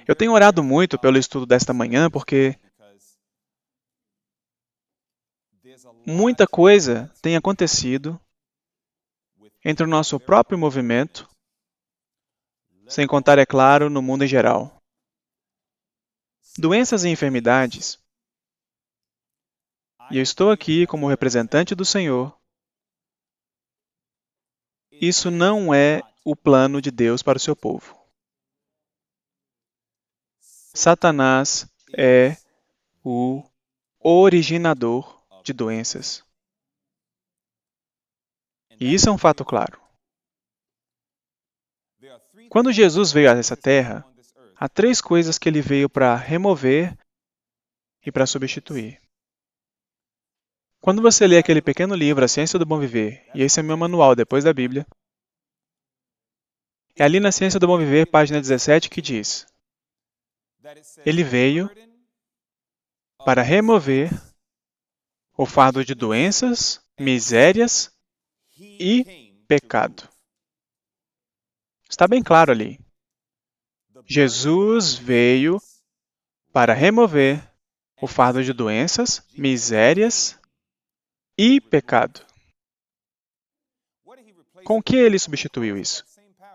Eu tenho orado muito pelo estudo desta manhã porque muita coisa tem acontecido entre o nosso próprio movimento, sem contar, é claro, no mundo em geral. Doenças e enfermidades. E eu estou aqui como representante do Senhor. Isso não é o plano de Deus para o seu povo. Satanás é o originador de doenças. E isso é um fato claro. Quando Jesus veio a essa terra, há três coisas que ele veio para remover e para substituir. Quando você lê aquele pequeno livro, A Ciência do Bom Viver, e esse é meu manual depois da Bíblia, é ali na Ciência do Bom Viver, página 17, que diz: ele veio para remover o fardo de doenças, misérias e pecado. Está bem claro ali. Jesus veio para remover o fardo de doenças, misérias e pecado. Com o que ele substituiu isso?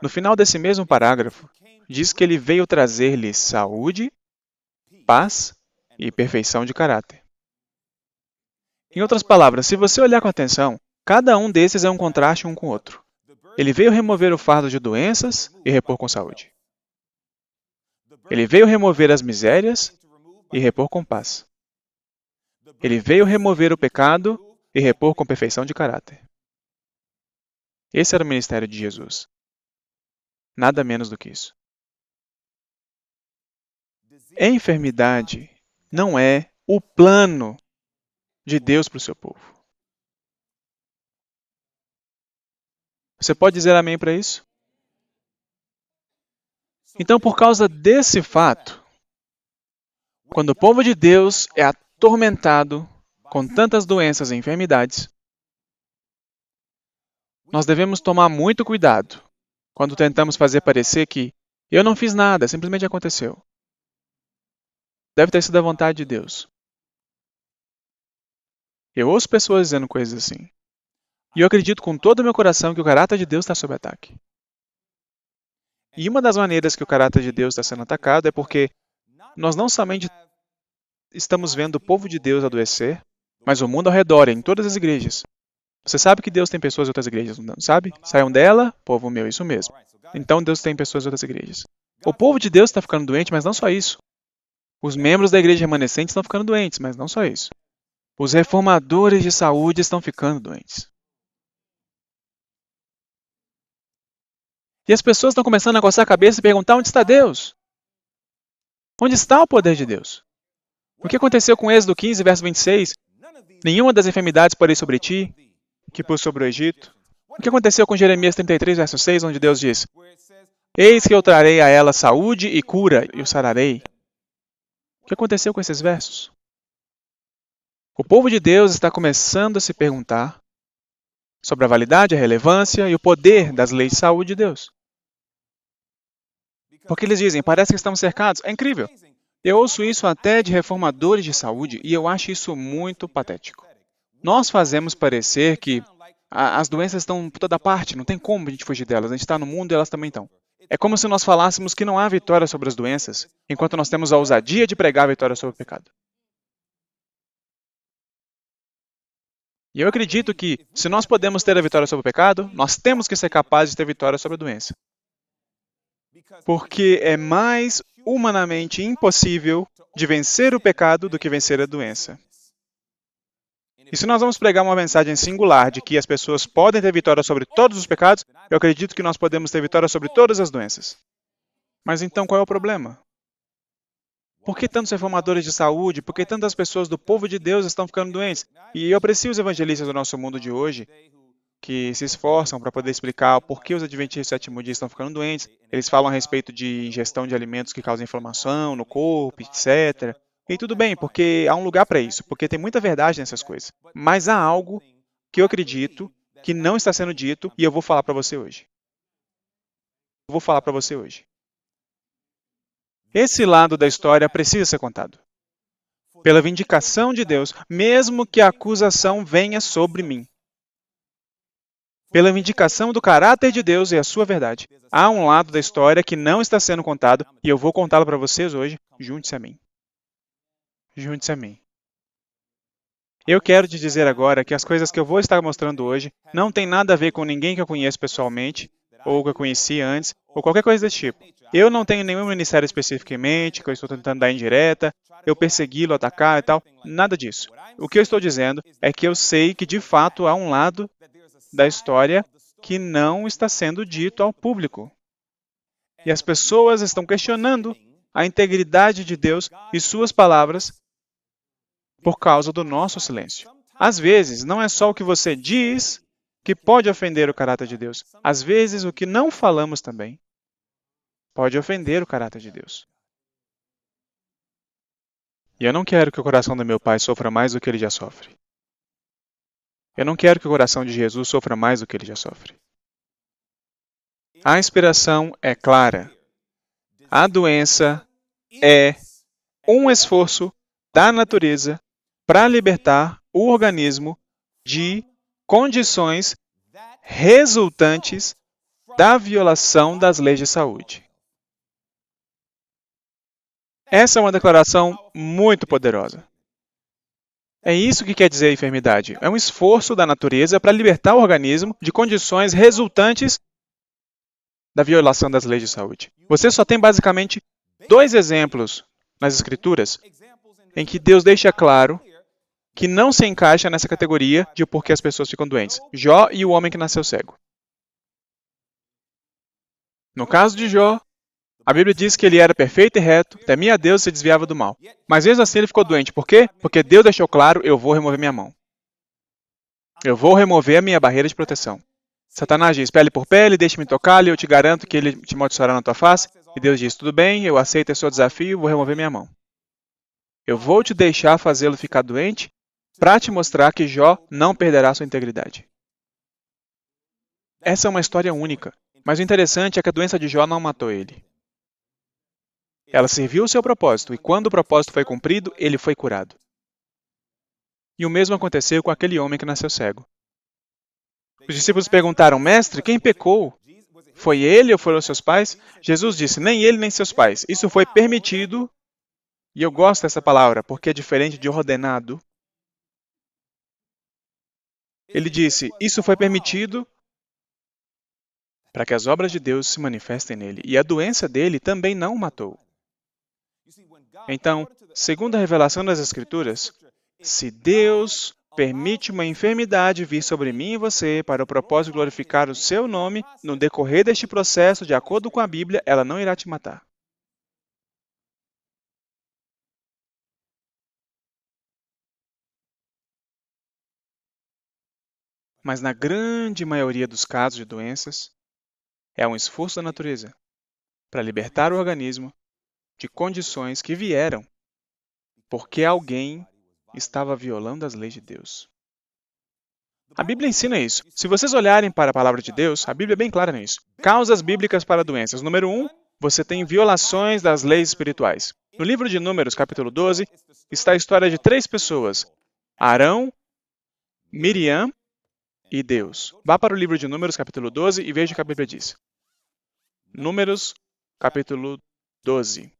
No final desse mesmo parágrafo, diz que ele veio trazer-lhes saúde, paz e perfeição de caráter. Em outras palavras, se você olhar com atenção, cada um desses é um contraste um com o outro. Ele veio remover o fardo de doenças e repor com saúde. Ele veio remover as misérias e repor com paz. Ele veio remover o pecado e repor com perfeição de caráter. Esse era o ministério de Jesus. Nada menos do que isso. Enfermidade não é o plano de Deus para o seu povo. Você pode dizer amém para isso? Então, por causa desse fato, quando o povo de Deus é atormentado com tantas doenças e enfermidades, nós devemos tomar muito cuidado quando tentamos fazer parecer que eu não fiz nada, simplesmente aconteceu. Deve ter sido a vontade de Deus. Eu ouço pessoas dizendo coisas assim. E eu acredito com todo o meu coração que o caráter de Deus está sob ataque. E uma das maneiras que o caráter de Deus está sendo atacado é porque nós não somente estamos vendo o povo de Deus adoecer, mas o mundo ao redor, em todas as igrejas. Você sabe que Deus tem pessoas em outras igrejas, não sabe? Saiam dela, povo meu, isso mesmo. Então Deus tem pessoas em outras igrejas. O povo de Deus está ficando doente, mas não só isso. Os membros da igreja remanescente estão ficando doentes, mas não só isso. Os reformadores de saúde estão ficando doentes. E as pessoas estão começando a coçar a cabeça e perguntar: onde está Deus? Onde está o poder de Deus? O que aconteceu com Êxodo 15, verso 26? Nenhuma das enfermidades porei sobre ti, que pus sobre o Egito. O que aconteceu com Jeremias 33, verso 6, onde Deus diz: eis que eu trarei a ela saúde e cura, e o sararei. O que aconteceu com esses versos? O povo de Deus está começando a se perguntar sobre a validade, a relevância e o poder das leis de saúde de Deus. Porque eles dizem: parece que estamos cercados. É incrível. Eu ouço isso até de reformadores de saúde e eu acho isso muito patético. Nós fazemos parecer que as doenças estão por toda parte, não tem como a gente fugir delas. A gente está no mundo e elas também estão. É como se nós falássemos que não há vitória sobre as doenças, enquanto nós temos a ousadia de pregar a vitória sobre o pecado. E eu acredito que, se nós podemos ter a vitória sobre o pecado, nós temos que ser capazes de ter vitória sobre a doença. Porque é mais humanamente impossível de vencer o pecado do que vencer a doença. E se nós vamos pregar uma mensagem singular de que as pessoas podem ter vitória sobre todos os pecados, eu acredito que nós podemos ter vitória sobre todas as doenças. Mas então qual é o problema? Por que tantos reformadores de saúde? Por que tantas pessoas do povo de Deus estão ficando doentes? E eu aprecio os evangelistas do nosso mundo de hoje, que se esforçam para poder explicar por que os adventistas do sétimo dia estão ficando doentes. Eles falam a respeito de ingestão de alimentos que causam inflamação no corpo, etc. E tudo bem, porque há um lugar para isso, porque tem muita verdade nessas coisas. Mas há algo que eu acredito que não está sendo dito e eu vou falar para você hoje. Esse lado da história precisa ser contado. Pela vindicação de Deus, mesmo que a acusação venha sobre mim. Pela vindicação do caráter de Deus e a sua verdade. Há um lado da história que não está sendo contado e eu vou contá-lo para vocês hoje. Junte-se a mim. Junte-se a mim. Eu quero te dizer agora que as coisas que eu vou estar mostrando hoje não têm nada a ver com ninguém que eu conheço pessoalmente, ou que eu conheci antes, ou qualquer coisa desse tipo. Eu não tenho nenhum ministério especificamente, que eu estou tentando dar indireta, eu persegui-lo, atacar e tal, nada disso. O que eu estou dizendo é que eu sei que de fato há um lado da história que não está sendo dito ao público. E as pessoas estão questionando a integridade de Deus e suas palavras por causa do nosso silêncio. Às vezes, não é só o que você diz que pode ofender o caráter de Deus. Às vezes, o que não falamos também pode ofender o caráter de Deus. E eu não quero que o coração do meu pai sofra mais do que ele já sofre. Eu não quero que o coração de Jesus sofra mais do que ele já sofre. A inspiração é clara. A doença é um esforço da natureza para libertar o organismo de condições resultantes da violação das leis de saúde. Essa é uma declaração muito poderosa. É isso que quer dizer a enfermidade. É um esforço da natureza para libertar o organismo de condições resultantes da violação das leis de saúde. Você só tem basicamente 2 exemplos nas Escrituras em que Deus deixa claro que não se encaixa nessa categoria de por que as pessoas ficam doentes. Jó e o homem que nasceu cego. No caso de Jó, a Bíblia diz que ele era perfeito e reto, temia a Deus e se desviava do mal. Mas mesmo assim ele ficou doente. Por quê? Porque Deus deixou claro, eu vou remover minha mão. Eu vou remover a minha barreira de proteção. Satanás diz, pele por pele, deixe-me tocá-lo e eu te garanto que ele te amaldiçoará na tua face. E Deus diz, tudo bem, eu aceito esse seu desafio, vou remover minha mão. Eu vou te deixar fazê-lo ficar doente para te mostrar que Jó não perderá sua integridade. Essa é uma história única, mas o interessante é que a doença de Jó não matou ele. Ela serviu o seu propósito, e quando o propósito foi cumprido, ele foi curado. E o mesmo aconteceu com aquele homem que nasceu cego. Os discípulos perguntaram, mestre, quem pecou? Foi ele ou foram seus pais? Jesus disse, nem ele nem seus pais. Isso foi permitido, e eu gosto dessa palavra, porque é diferente de ordenado. Ele disse, isso foi permitido para que as obras de Deus se manifestem nele. E a doença dele também não o matou. Então, segundo a revelação das Escrituras, se Deus permite uma enfermidade vir sobre mim e você para o propósito de glorificar o seu nome, no decorrer deste processo, de acordo com a Bíblia, ela não irá te matar. Mas na grande maioria dos casos de doenças, é um esforço da natureza para libertar o organismo de condições que vieram porque alguém estava violando as leis de Deus. A Bíblia ensina isso. Se vocês olharem para a palavra de Deus, a Bíblia é bem clara nisso. Causas bíblicas para doenças. Número 1, você tem violações das leis espirituais. No livro de Números, capítulo 12, está a história de 3 pessoas: Arão, Miriam e Deus. Vá para o livro de Números, capítulo 12, e veja o que a Bíblia diz. Números, capítulo 12.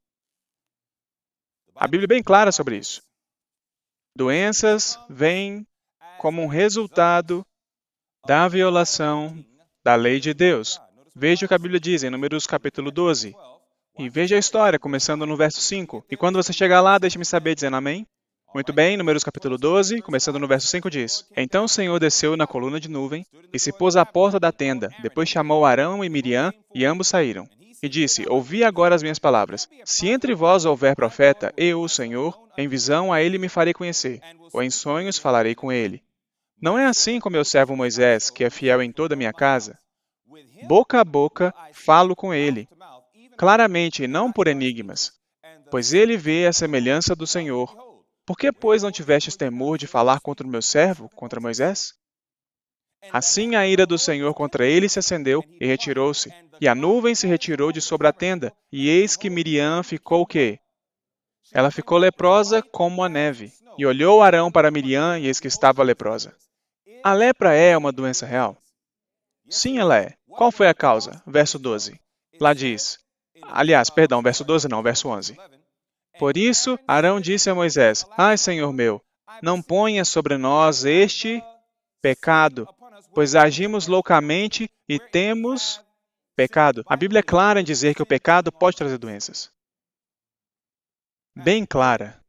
A Bíblia é bem clara sobre isso. Doenças vêm como um resultado da violação da lei de Deus. Veja o que a Bíblia diz em Números capítulo 12. E veja a história, começando no verso 5. E quando você chegar lá, deixe-me saber, dizendo amém. Muito bem, Números capítulo 12, começando no verso 5 diz: Então o Senhor desceu na coluna de nuvem e se pôs à porta da tenda. Depois chamou Arão e Miriam, e ambos saíram. E disse, ouvi agora as minhas palavras. Se entre vós houver profeta, eu, o Senhor, em visão a ele me farei conhecer, ou em sonhos falarei com ele. Não é assim com meu servo Moisés, que é fiel em toda a minha casa? Boca a boca falo com ele, claramente e não por enigmas, pois ele vê a semelhança do Senhor. Por que, pois, não tivestes temor de falar contra o meu servo, contra Moisés? Assim a ira do Senhor contra ele se acendeu e retirou-se, e a nuvem se retirou de sobre a tenda, e eis que Miriam ficou o quê? Ela ficou leprosa como a neve, e olhou Arão para Miriam, e eis que estava leprosa. A lepra é uma doença real? Sim, ela é. Qual foi a causa? Verso 12. Lá diz, verso 12 não, verso 11. Por isso, Arão disse a Moisés, Ai, Senhor meu, não ponha sobre nós este pecado, pois agimos loucamente e temos pecado. A Bíblia é clara em dizer que o pecado pode trazer doenças. Bem clara.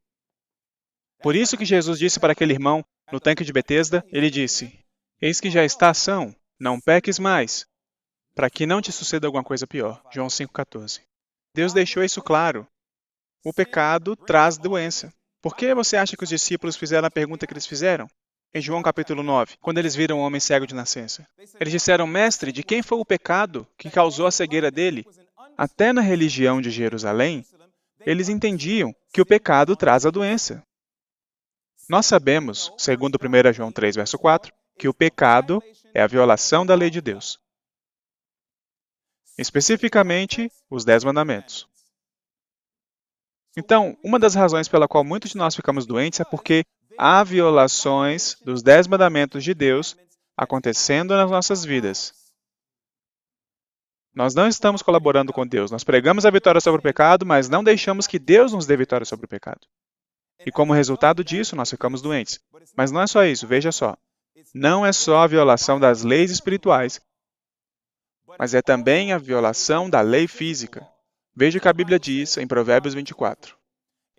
Por isso que Jesus disse para aquele irmão, no tanque de Betesda, ele disse, Eis que já está são, não peques mais, para que não te suceda alguma coisa pior. João 5,14. Deus deixou isso claro. O pecado traz doença. Por que você acha que os discípulos fizeram a pergunta que eles fizeram? Em João capítulo 9, quando eles viram um homem cego de nascença. Eles disseram, Mestre, de quem foi o pecado que causou a cegueira dele? Até na religião de Jerusalém, eles entendiam que o pecado traz a doença. Nós sabemos, segundo 1 João 3, verso 4, que o pecado é a violação da lei de Deus. Especificamente, os 10 mandamentos. Então, uma das razões pela qual muitos de nós ficamos doentes é porque há violações dos 10 mandamentos de Deus acontecendo nas nossas vidas. Nós não estamos colaborando com Deus. Nós pregamos a vitória sobre o pecado, mas não deixamos que Deus nos dê vitória sobre o pecado. E como resultado disso, nós ficamos doentes. Mas não é só isso, veja só. Não é só a violação das leis espirituais, mas é também a violação da lei física. Veja o que a Bíblia diz em Provérbios 24.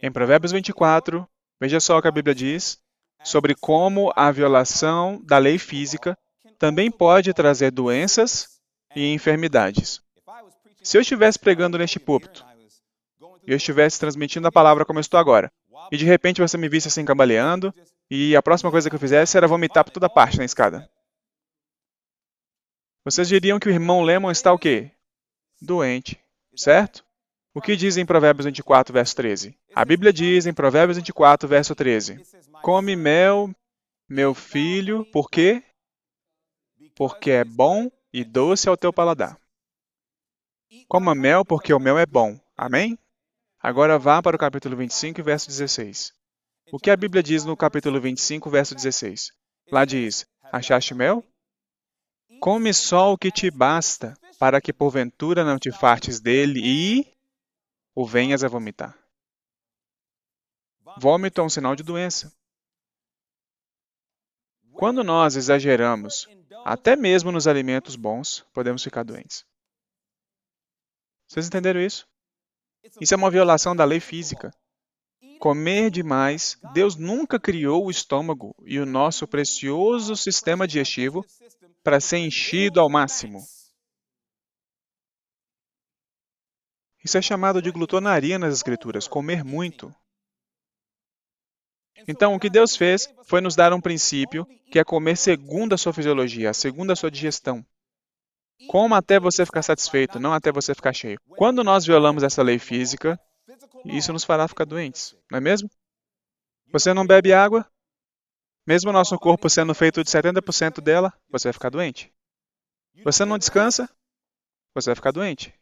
Em Provérbios 24, veja só o que a Bíblia diz sobre como a violação da lei física também pode trazer doenças e enfermidades. Se eu estivesse pregando neste púlpito, e eu estivesse transmitindo a palavra como eu estou agora, e de repente você me visse assim cambaleando, e a próxima coisa que eu fizesse era vomitar por toda parte na escada. Vocês diriam que o irmão Lemon está o quê? Doente, certo? O que diz em Provérbios 24, verso 13? A Bíblia diz em Provérbios 24, verso 13, Come mel, meu filho, por quê? Porque é bom e doce ao teu paladar. Coma mel, porque o mel é bom. Amém? Agora vá para o capítulo 25, verso 16. O que a Bíblia diz no capítulo 25, verso 16? Lá diz, achaste mel? Come só o que te basta, para que porventura não te fartes dele e o venhas a vomitar. Vômito é um sinal de doença. Quando nós exageramos, até mesmo nos alimentos bons, podemos ficar doentes. Vocês entenderam isso? Isso é uma violação da lei física. Comer demais, Deus nunca criou o estômago e o nosso precioso sistema digestivo para ser enchido ao máximo. Isso é chamado de glutonaria nas Escrituras, comer muito. Então, o que Deus fez foi nos dar um princípio que é comer segundo a sua fisiologia, segundo a sua digestão. Coma até você ficar satisfeito, não até você ficar cheio. Quando nós violamos essa lei física, isso nos fará ficar doentes, não é mesmo? Você não bebe água? Mesmo o nosso corpo sendo feito de 70% dela, você vai ficar doente. Você não descansa? Você vai ficar doente.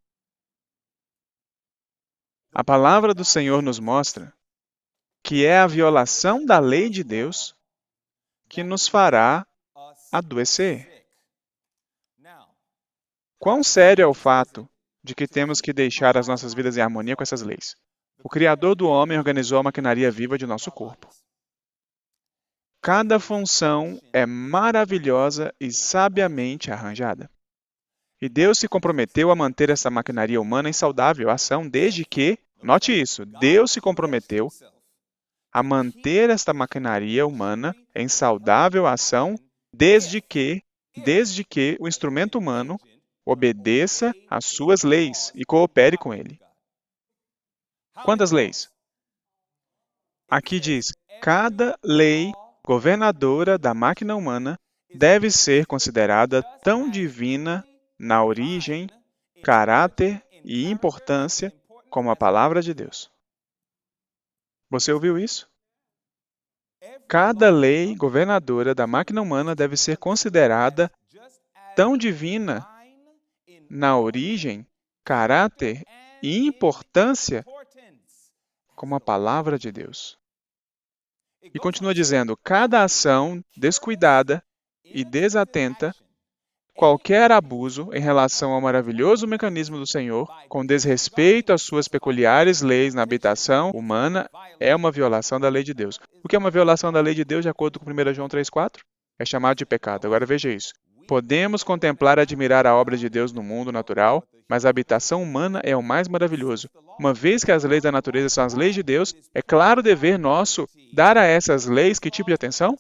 A palavra do Senhor nos mostra que é a violação da lei de Deus que nos fará adoecer. Quão sério é o fato de que temos que deixar as nossas vidas em harmonia com essas leis? O Criador do homem organizou a maquinaria viva de nosso corpo. Cada função é maravilhosa e sabiamente arranjada. E Deus se comprometeu a manter essa maquinaria humana em saudável ação desde que, note isso, Deus se comprometeu a manter esta maquinaria humana em saudável ação desde que o instrumento humano obedeça às suas leis e coopere com ele. Quantas leis? Aqui diz, cada lei governadora da máquina humana deve ser considerada tão divina na origem, caráter e importância como a palavra de Deus. Você ouviu isso? Cada lei governadora da máquina humana deve ser considerada tão divina na origem, caráter e importância como a palavra de Deus. E continua dizendo, cada ação descuidada e desatenta, qualquer abuso em relação ao maravilhoso mecanismo do Senhor, com desrespeito às suas peculiares leis na habitação humana, é uma violação da lei de Deus. O que é uma violação da lei de Deus, de acordo com 1 João 3,4? É chamado de pecado. Agora veja isso. Podemos contemplar e admirar a obra de Deus no mundo natural, mas a habitação humana é o mais maravilhoso. Uma vez que as leis da natureza são as leis de Deus, é claro dever nosso dar a essas leis que tipo de atenção?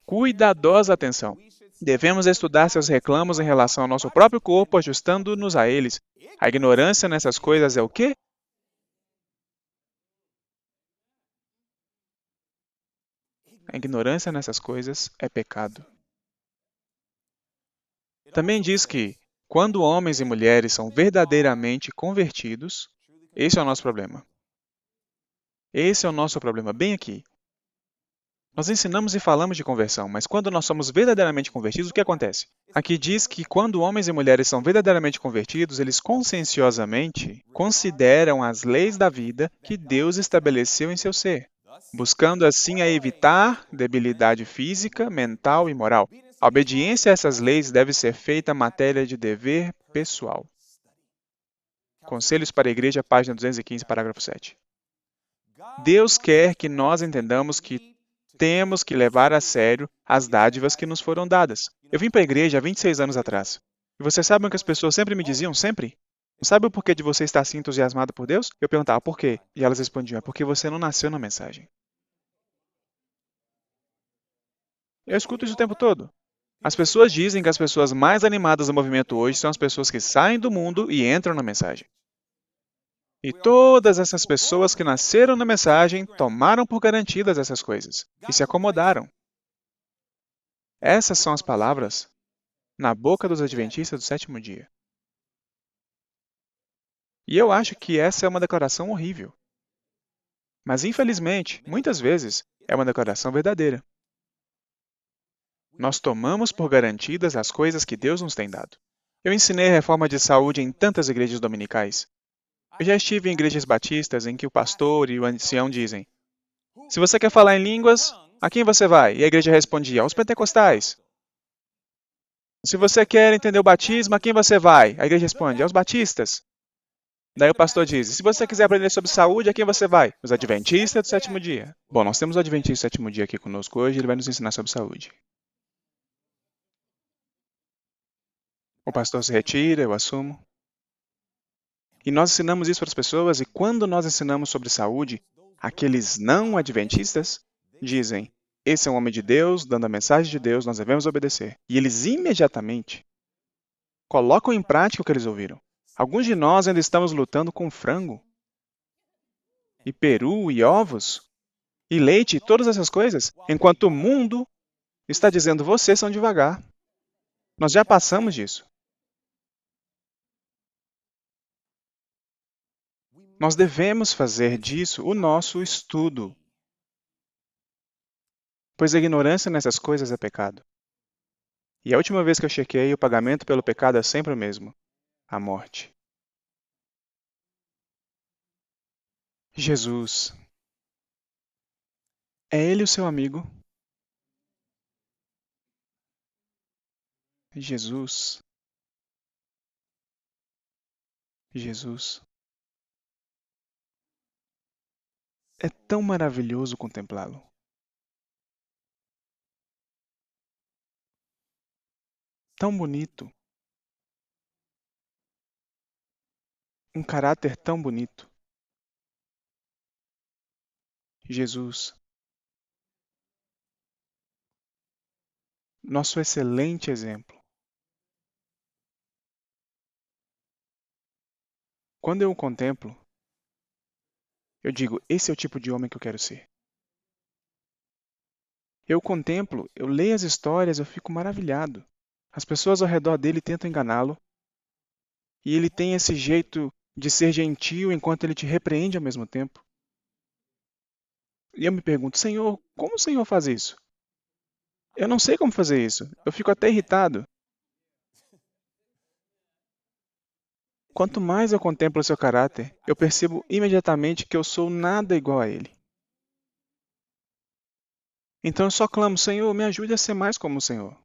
Cuidadosa atenção. Devemos estudar seus reclamos em relação ao nosso próprio corpo, ajustando-nos a eles. A ignorância nessas coisas é o quê? A ignorância nessas coisas é pecado. Também diz que, quando homens e mulheres são verdadeiramente convertidos, esse é o nosso problema. Esse é o nosso problema, bem aqui. Nós ensinamos e falamos de conversão, mas quando nós somos verdadeiramente convertidos, o que acontece? Aqui diz que quando homens e mulheres são verdadeiramente convertidos, eles conscienciosamente consideram as leis da vida que Deus estabeleceu em seu ser, buscando assim a evitar debilidade física, mental e moral. A obediência a essas leis deve ser feita matéria de dever pessoal. Conselhos para a Igreja, página 215, parágrafo 7. Deus quer que nós entendamos que temos que levar a sério as dádivas que nos foram dadas. Eu vim para a igreja há 26 anos atrás. E vocês sabem o que as pessoas sempre me diziam? Sempre? Não sabe o porquê de você estar assim entusiasmado por Deus? Eu perguntava, por quê? E elas respondiam, é porque você não nasceu na mensagem. Eu escuto isso o tempo todo. As pessoas dizem que as pessoas mais animadas no movimento hoje são as pessoas que saem do mundo e entram na mensagem. E todas essas pessoas que nasceram na mensagem tomaram por garantidas essas coisas e se acomodaram. Essas são as palavras na boca dos adventistas do sétimo dia. E eu acho que essa é uma declaração horrível. Mas, infelizmente, muitas vezes, é uma declaração verdadeira. Nós tomamos por garantidas as coisas que Deus nos tem dado. Eu ensinei reforma de saúde em tantas igrejas dominicais. Eu já estive em igrejas batistas em que o pastor e o ancião dizem: se você quer falar em línguas, a quem você vai? E a igreja respondia: aos pentecostais. Se você quer entender o batismo, a quem você vai? A igreja responde: aos batistas. Daí o pastor diz: se você quiser aprender sobre saúde, a quem você vai? Os adventistas do sétimo dia. Bom, nós temos o adventista do sétimo dia aqui conosco hoje, ele vai nos ensinar sobre saúde. O pastor se retira, eu assumo. E nós ensinamos isso para as pessoas, e quando nós ensinamos sobre saúde, aqueles não adventistas dizem: esse é um homem de Deus, dando a mensagem de Deus, nós devemos obedecer. E eles imediatamente colocam em prática o que eles ouviram. Alguns de nós ainda estamos lutando com frango, e peru, e ovos, e leite, e todas essas coisas, enquanto o mundo está dizendo: vocês são devagar. Nós já passamos disso. Nós devemos fazer disso o nosso estudo, pois a ignorância nessas coisas é pecado. E a última vez que eu chequei, o pagamento pelo pecado é sempre o mesmo: a morte. Jesus. É Ele o seu amigo? Jesus. Jesus. É tão maravilhoso contemplá-lo. Tão bonito. Um caráter tão bonito. Jesus. Nosso excelente exemplo. Quando eu o contemplo, eu digo: esse é o tipo de homem que eu quero ser. Eu o contemplo, eu leio as histórias, eu fico maravilhado. As pessoas ao redor dele tentam enganá-lo, e ele tem esse jeito de ser gentil enquanto ele te repreende ao mesmo tempo. E eu me pergunto, Senhor, como o Senhor faz isso? Eu não sei como fazer isso. Eu fico até irritado. Quanto mais eu contemplo o seu caráter, eu percebo imediatamente que eu sou nada igual a ele. Então eu só clamo, Senhor, me ajude a ser mais como o Senhor.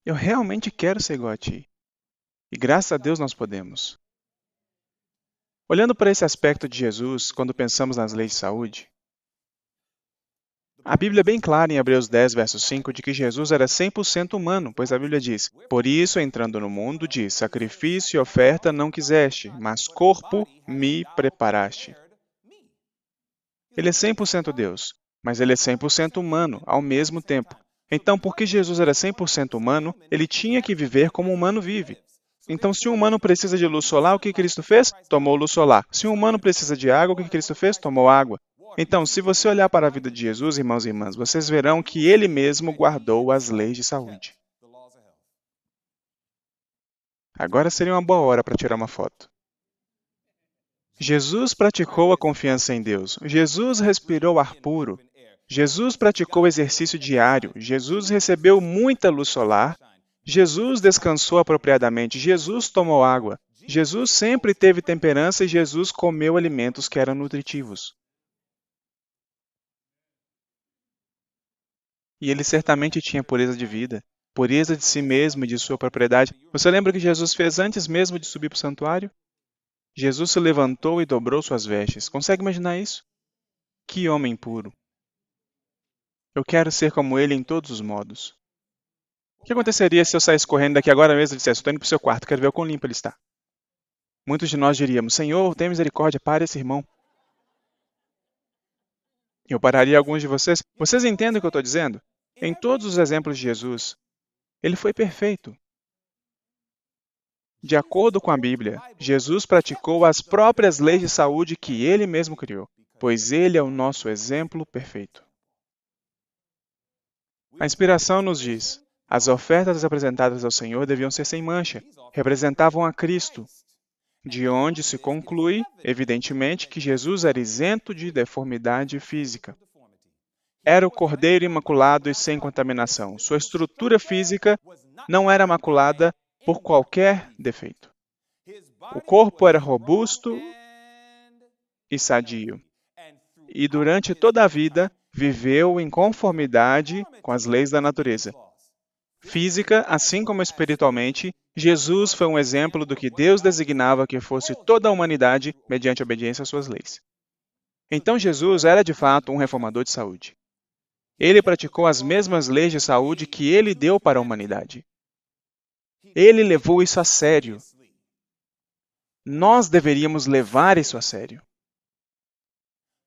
Eu realmente quero ser igual a ti. E graças a Deus nós podemos. Olhando para esse aspecto de Jesus, quando pensamos nas leis de saúde, a Bíblia é bem clara em Hebreus 10, verso 5, de que Jesus era 100% humano, pois a Bíblia diz, por isso, entrando no mundo, diz, sacrifício e oferta não quiseste, mas corpo me preparaste. Ele é 100% Deus, mas ele é 100% humano ao mesmo tempo. Então, porque Jesus era 100% humano, ele tinha que viver como um humano vive. Então, se um humano precisa de luz solar, o que Cristo fez? Tomou luz solar. Se um humano precisa de água, o que Cristo fez? Tomou água. Então, se você olhar para a vida de Jesus, irmãos e irmãs, vocês verão que ele mesmo guardou as leis de saúde. Agora seria uma boa hora para tirar uma foto. Jesus praticou a confiança em Deus. Jesus respirou ar puro. Jesus praticou exercício diário. Jesus recebeu muita luz solar. Jesus descansou apropriadamente. Jesus tomou água. Jesus sempre teve temperança e Jesus comeu alimentos que eram nutritivos. E ele certamente tinha pureza de vida, pureza de si mesmo e de sua propriedade. Você lembra o que Jesus fez antes mesmo de subir para o santuário? Jesus se levantou e dobrou suas vestes. Consegue imaginar isso? Que homem puro! Eu quero ser como ele em todos os modos. O que aconteceria se eu saísse correndo daqui agora mesmo e dissesse, estou indo para o seu quarto, quero ver o quão limpo ele está? Muitos de nós diríamos, Senhor, tenha misericórdia, pare esse irmão. Eu pararia alguns de vocês. Vocês entendem o que eu estou dizendo? Em todos os exemplos de Jesus, ele foi perfeito. De acordo com a Bíblia, Jesus praticou as próprias leis de saúde que ele mesmo criou, pois ele é o nosso exemplo perfeito. A inspiração nos diz, as ofertas apresentadas ao Senhor deviam ser sem mancha, representavam a Cristo, de onde se conclui, evidentemente, que Jesus era isento de deformidade física. Era o Cordeiro imaculado e sem contaminação. Sua estrutura física não era maculada por qualquer defeito. O corpo era robusto e sadio. E durante toda a vida, viveu em conformidade com as leis da natureza. Física, assim como espiritualmente, Jesus foi um exemplo do que Deus designava que fosse toda a humanidade mediante obediência às suas leis. Então Jesus era de fato um reformador de saúde. Ele praticou as mesmas leis de saúde que ele deu para a humanidade. Ele levou isso a sério. Nós deveríamos levar isso a sério.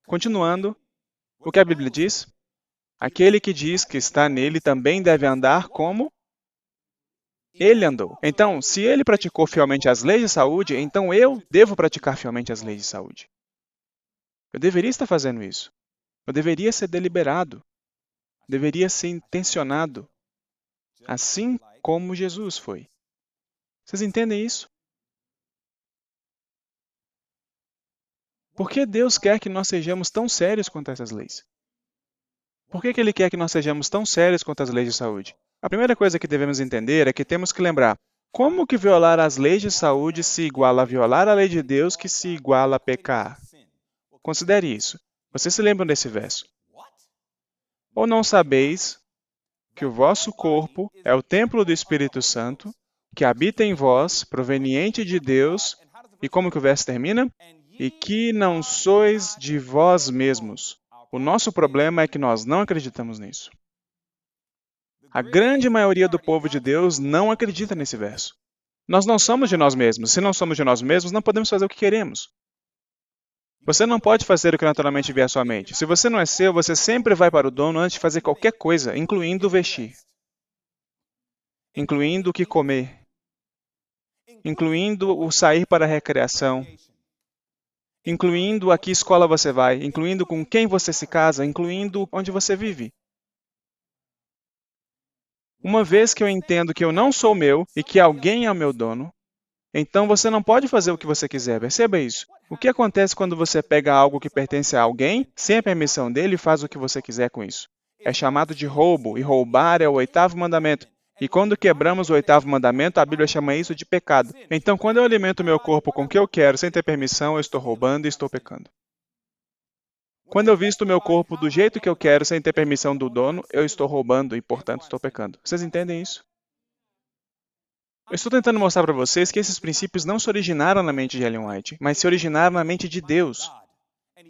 Continuando, o que a Bíblia diz? Aquele que diz que está nele também deve andar como ele andou. Então, se ele praticou fielmente as leis de saúde, então eu devo praticar fielmente as leis de saúde. Eu deveria estar fazendo isso. Eu deveria ser deliberado. Deveria ser intencionado. Assim como Jesus foi. Vocês entendem isso? Por que Deus quer que nós sejamos tão sérios quanto a essas leis? Por que Ele quer que nós sejamos tão sérios quanto as leis de saúde? A primeira coisa que devemos entender é que temos que lembrar como que violar as leis de saúde se iguala a violar a lei de Deus que se iguala a pecar. Considere isso. Vocês se lembram desse verso? Ou não sabeis que o vosso corpo é o templo do Espírito Santo, que habita em vós, proveniente de Deus, e como que o verso termina? E que não sois de vós mesmos. O nosso problema é que nós não acreditamos nisso. A grande maioria do povo de Deus não acredita nesse verso. Nós não somos de nós mesmos. Se não somos de nós mesmos, não podemos fazer o que queremos. Você não pode fazer o que naturalmente vier à sua mente. Se você não é seu, você sempre vai para o dono antes de fazer qualquer coisa, incluindo vestir, incluindo o que comer, incluindo o sair para a recreação, incluindo a que escola você vai, incluindo com quem você se casa, incluindo onde você vive. Uma vez que eu entendo que eu não sou meu e que alguém é o meu dono, Então você não pode fazer o que você quiser, perceba isso. O que acontece quando você pega algo que pertence a alguém, sem a permissão dele, e faz o que você quiser com isso? É chamado de roubo, e roubar é o oitavo mandamento. E quando quebramos o oitavo mandamento, a Bíblia chama isso de pecado. Então, quando eu alimento meu corpo com o que eu quero, sem ter permissão, eu estou roubando e estou pecando. Quando eu visto meu corpo do jeito que eu quero, sem ter permissão do dono, eu estou roubando e, portanto, estou pecando. Vocês entendem isso? Eu estou tentando mostrar para vocês que esses princípios não se originaram na mente de Ellen White, mas se originaram na mente de Deus.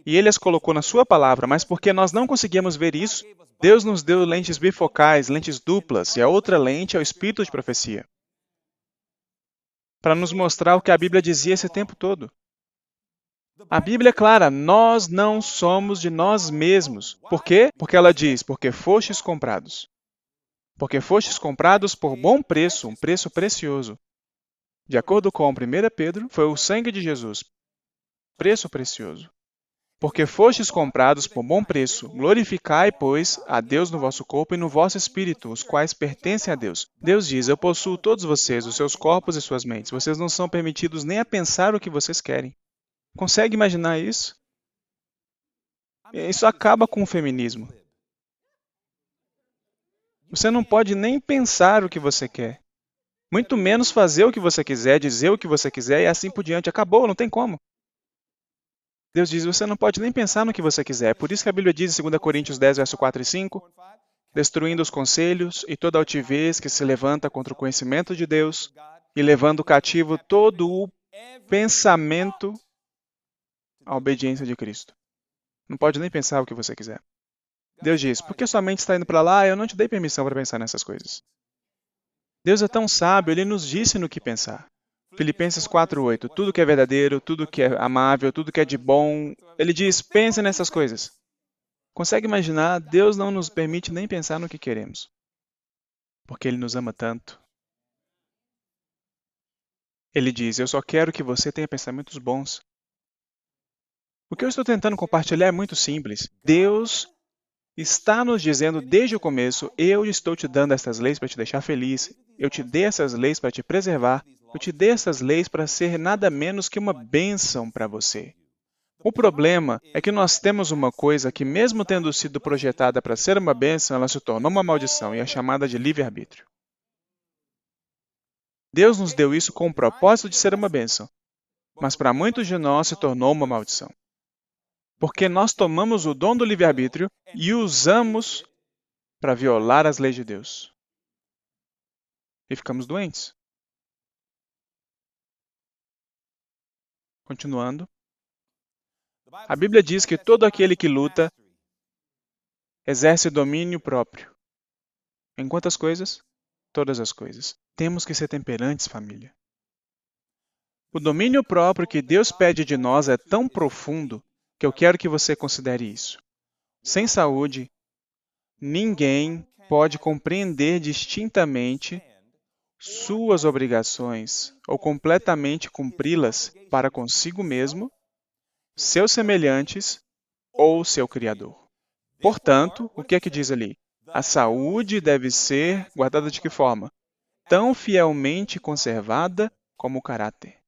E Ele as colocou na sua palavra, mas porque nós não conseguíamos ver isso, Deus nos deu lentes bifocais, lentes duplas, e a outra lente é o espírito de profecia, para nos mostrar o que a Bíblia dizia esse tempo todo. A Bíblia é clara, nós não somos de nós mesmos. Por quê? Porque ela diz, porque fostes comprados. Porque fostes comprados por bom preço, um preço precioso. De acordo com 1 Pedro, foi o sangue de Jesus, preço precioso. Porque fostes comprados por bom preço, glorificai, pois, a Deus no vosso corpo e no vosso espírito, os quais pertencem a Deus. Deus diz, eu possuo todos vocês, os seus corpos e suas mentes. Vocês não são permitidos nem a pensar o que vocês querem. Consegue imaginar isso? Isso acaba com o feminismo. Você não pode nem pensar o que você quer. Muito menos fazer o que você quiser, dizer o que você quiser e assim por diante. Acabou, não tem como. Deus diz, você não pode nem pensar no que você quiser. Por isso que a Bíblia diz em 2 Coríntios 10, verso 4 e 5, destruindo os conselhos e toda altivez que se levanta contra o conhecimento de Deus e levando cativo todo o pensamento à obediência de Cristo. Não pode nem pensar o que você quiser. Deus diz, por que sua mente está indo para lá? Eu não te dei permissão para pensar nessas coisas. Deus é tão sábio, Ele nos disse no que pensar. Filipenses 4:8, tudo que é verdadeiro, tudo que é amável, tudo que é de bom, Ele diz, pense nessas coisas. Consegue imaginar? Deus não nos permite nem pensar no que queremos, porque Ele nos ama tanto. Ele diz, eu só quero que você tenha pensamentos bons. O que eu estou tentando compartilhar é muito simples. Deus está nos dizendo desde o começo, eu estou te dando essas leis para te deixar feliz, eu te dei essas leis para te preservar, eu te dei essas leis para ser nada menos que uma bênção para você. O problema é que nós temos uma coisa que, mesmo tendo sido projetada para ser uma bênção, ela se tornou uma maldição e é chamada de livre-arbítrio. Deus nos deu isso com o propósito de ser uma bênção, mas para muitos de nós se tornou uma maldição. Porque nós tomamos o dom do livre-arbítrio e o usamos para violar as leis de Deus. E ficamos doentes. Continuando. A Bíblia diz que todo aquele que luta exerce domínio próprio. Em quantas coisas? Todas as coisas. Temos que ser temperantes, família. O domínio próprio que Deus pede de nós é tão profundo que eu quero que você considere isso. Sem saúde, ninguém pode compreender distintamente suas obrigações ou completamente cumpri-las para consigo mesmo, seus semelhantes ou seu Criador. Portanto, o que é que diz ali? A saúde deve ser guardada de que forma? Tão fielmente conservada como o caráter.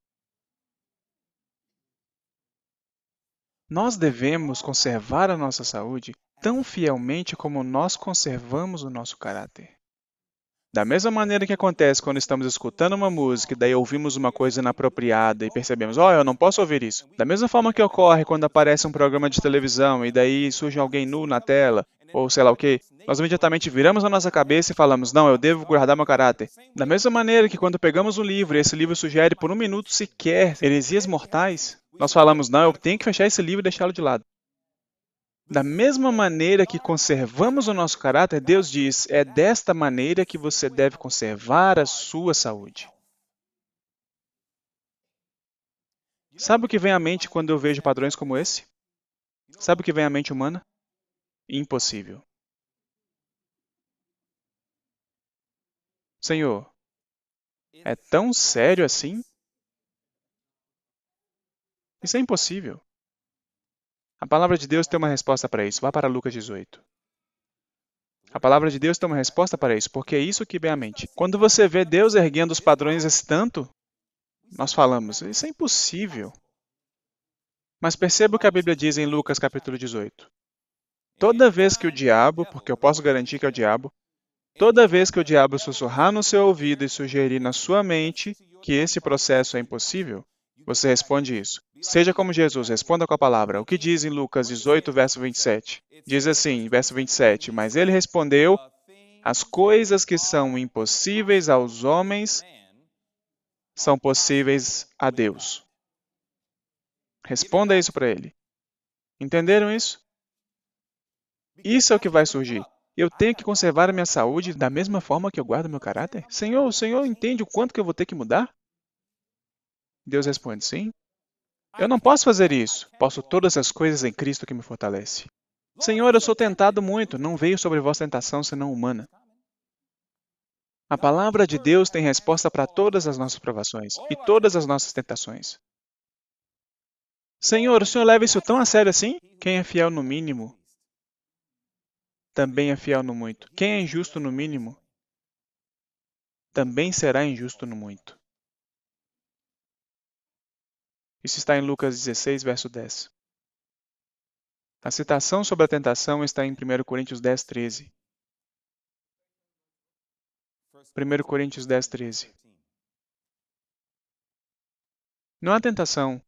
Nós devemos conservar a nossa saúde tão fielmente como nós conservamos o nosso caráter. Da mesma maneira que acontece quando estamos escutando uma música e daí ouvimos uma coisa inapropriada e percebemos, eu não posso ouvir isso. Da mesma forma que ocorre quando aparece um programa de televisão e daí surge alguém nu na tela, ou sei lá o quê, nós imediatamente viramos a nossa cabeça e falamos, não, eu devo guardar meu caráter. Da mesma maneira que quando pegamos um livro e esse livro sugere por um minuto sequer heresias mortais, nós falamos, não, eu tenho que fechar esse livro e deixá-lo de lado. Da mesma maneira que conservamos o nosso caráter, Deus diz, é desta maneira que você deve conservar a sua saúde. Sabe o que vem à mente quando eu vejo padrões como esse? Sabe o que vem à mente humana? Impossível. Senhor, é tão sério assim? Isso é impossível. A palavra de Deus tem uma resposta para isso. Vá para Lucas 18. A palavra de Deus tem uma resposta para isso, porque é isso que vem à mente. Quando você vê Deus erguendo os padrões esse tanto, nós falamos, isso é impossível. Mas perceba o que a Bíblia diz em Lucas capítulo 18. Toda vez que o diabo, porque eu posso garantir que é o diabo, toda vez que o diabo sussurrar no seu ouvido e sugerir na sua mente que esse processo é impossível, você responde isso. Seja como Jesus, responda com a palavra. O que diz em Lucas 18, verso 27? Diz assim, verso 27, mas ele respondeu, as coisas que são impossíveis aos homens são possíveis a Deus. Responda isso para ele. Entenderam isso? Isso é o que vai surgir. Eu tenho que conservar a minha saúde da mesma forma que eu guardo meu caráter? Senhor, o Senhor entende o quanto que eu vou ter que mudar? Deus responde, sim. Eu não posso fazer isso. Posso todas as coisas em Cristo que me fortalece. Senhor, eu sou tentado muito. Não veio sobre vós tentação senão humana. A palavra de Deus tem resposta para todas as nossas provações e todas as nossas tentações. Senhor, o Senhor leva isso tão a sério assim? Quem é fiel no mínimo, também é fiel no muito. Quem é injusto no mínimo, também será injusto no muito. Isso está em Lucas 16, verso 10. A citação sobre a tentação está em 1 Coríntios 10, 13. 1 Coríntios 10, 13. Não há tentação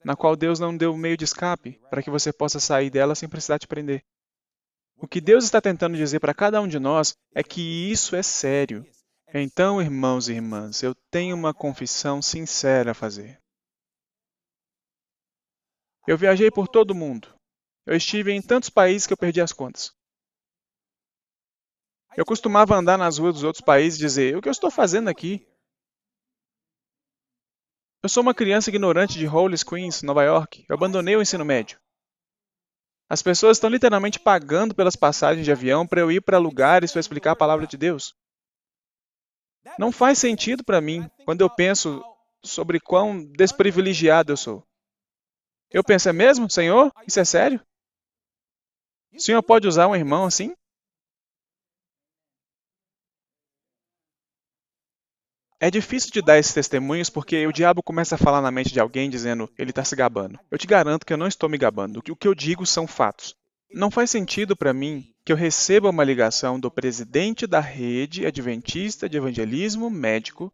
na qual Deus não deu meio de escape para que você possa sair dela sem precisar te prender. O que Deus está tentando dizer para cada um de nós é que isso é sério. Então, irmãos e irmãs, eu tenho uma confissão sincera a fazer. Eu viajei por todo o mundo. Eu estive em tantos países que eu perdi as contas. Eu costumava andar nas ruas dos outros países e dizer, o que eu estou fazendo aqui? Eu sou uma criança ignorante de Hollis, Queens, Nova York. Eu abandonei o ensino médio. As pessoas estão literalmente pagando pelas passagens de avião para eu ir para lugares para explicar a palavra de Deus. Não faz sentido para mim quando eu penso sobre quão desprivilegiado eu sou. Eu penso, é mesmo, Senhor? Isso é sério? O Senhor pode usar um irmão assim? É difícil de dar esses testemunhos porque o diabo começa a falar na mente de alguém dizendo, ele está se gabando. Eu te garanto que eu não estou me gabando. O que eu digo são fatos. Não faz sentido para mim que eu receba uma ligação do presidente da rede adventista de evangelismo médico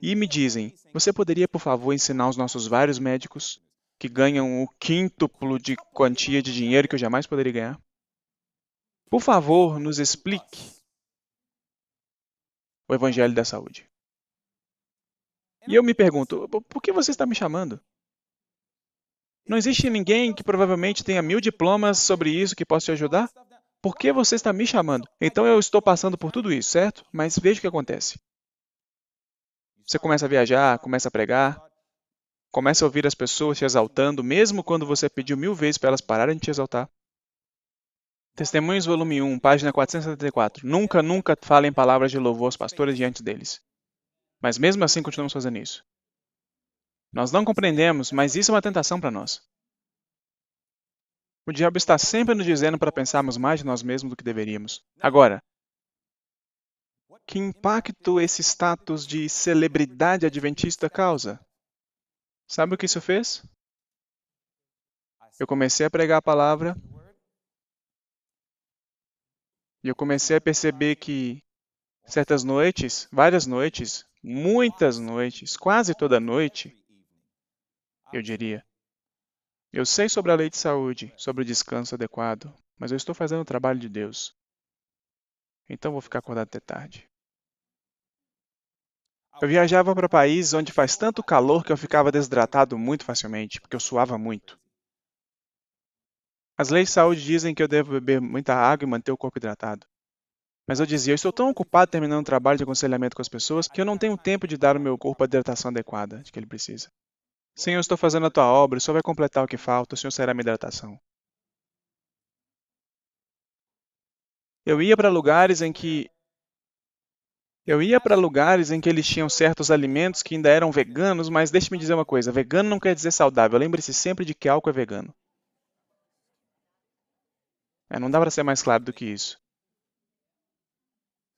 e me dizem, você poderia, por favor, ensinar os nossos vários médicos que ganham o quíntuplo de quantia de dinheiro que eu jamais poderia ganhar? Por favor, nos explique o Evangelho da Saúde. E eu me pergunto, por que você está me chamando? Não existe ninguém que provavelmente tenha 1000 diplomas sobre isso que possa te ajudar? Por que você está me chamando? Então eu estou passando por tudo isso, certo? Mas veja o que acontece. Você começa a viajar, começa a pregar, começa a ouvir as pessoas te exaltando, mesmo quando você pediu 1000 vezes para elas pararem de te exaltar. Testemunhos, volume 1, página 474. Nunca, nunca falem palavras de louvor aos pastores diante deles. Mas mesmo assim continuamos fazendo isso. Nós não compreendemos, mas isso é uma tentação para nós. O diabo está sempre nos dizendo para pensarmos mais de nós mesmos do que deveríamos. Agora, que impacto esse status de celebridade adventista causa? Sabe o que isso fez? Eu comecei a pregar a palavra e eu comecei a perceber que certas noites, várias noites, muitas noites, quase toda noite, eu diria, eu sei sobre a lei de saúde, sobre o descanso adequado, mas eu estou fazendo o trabalho de Deus. Então vou ficar acordado até tarde. Eu viajava para países onde faz tanto calor que eu ficava desidratado muito facilmente, porque eu suava muito. As leis de saúde dizem que eu devo beber muita água e manter o corpo hidratado. Mas eu dizia, eu estou tão ocupado terminando o trabalho de aconselhamento com as pessoas que eu não tenho tempo de dar ao meu corpo a hidratação adequada de que ele precisa. Senhor, eu estou fazendo a tua obra, o Senhor vai completar o que falta, o Senhor será minha hidratação. Eu ia para lugares em que eles tinham certos alimentos que ainda eram veganos, mas deixe-me dizer uma coisa, vegano não quer dizer saudável. Lembre-se sempre de que álcool é vegano. Não dá para ser mais claro do que isso.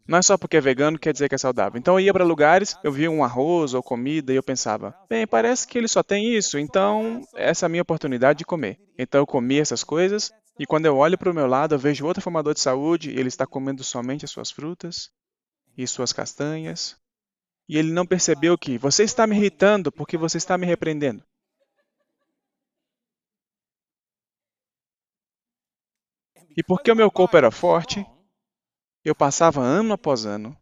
Não é só porque é vegano que quer dizer que é saudável. Então eu ia para lugares, eu via um arroz ou comida e eu pensava, bem, parece que ele só tem isso, então essa é a minha oportunidade de comer. Então eu comia essas coisas e quando eu olho para o meu lado, eu vejo outro formador de saúde e ele está comendo somente as suas frutas e suas castanhas. E ele não percebeu que você está me irritando porque você está me repreendendo. E porque o meu corpo era forte, eu passava ano após ano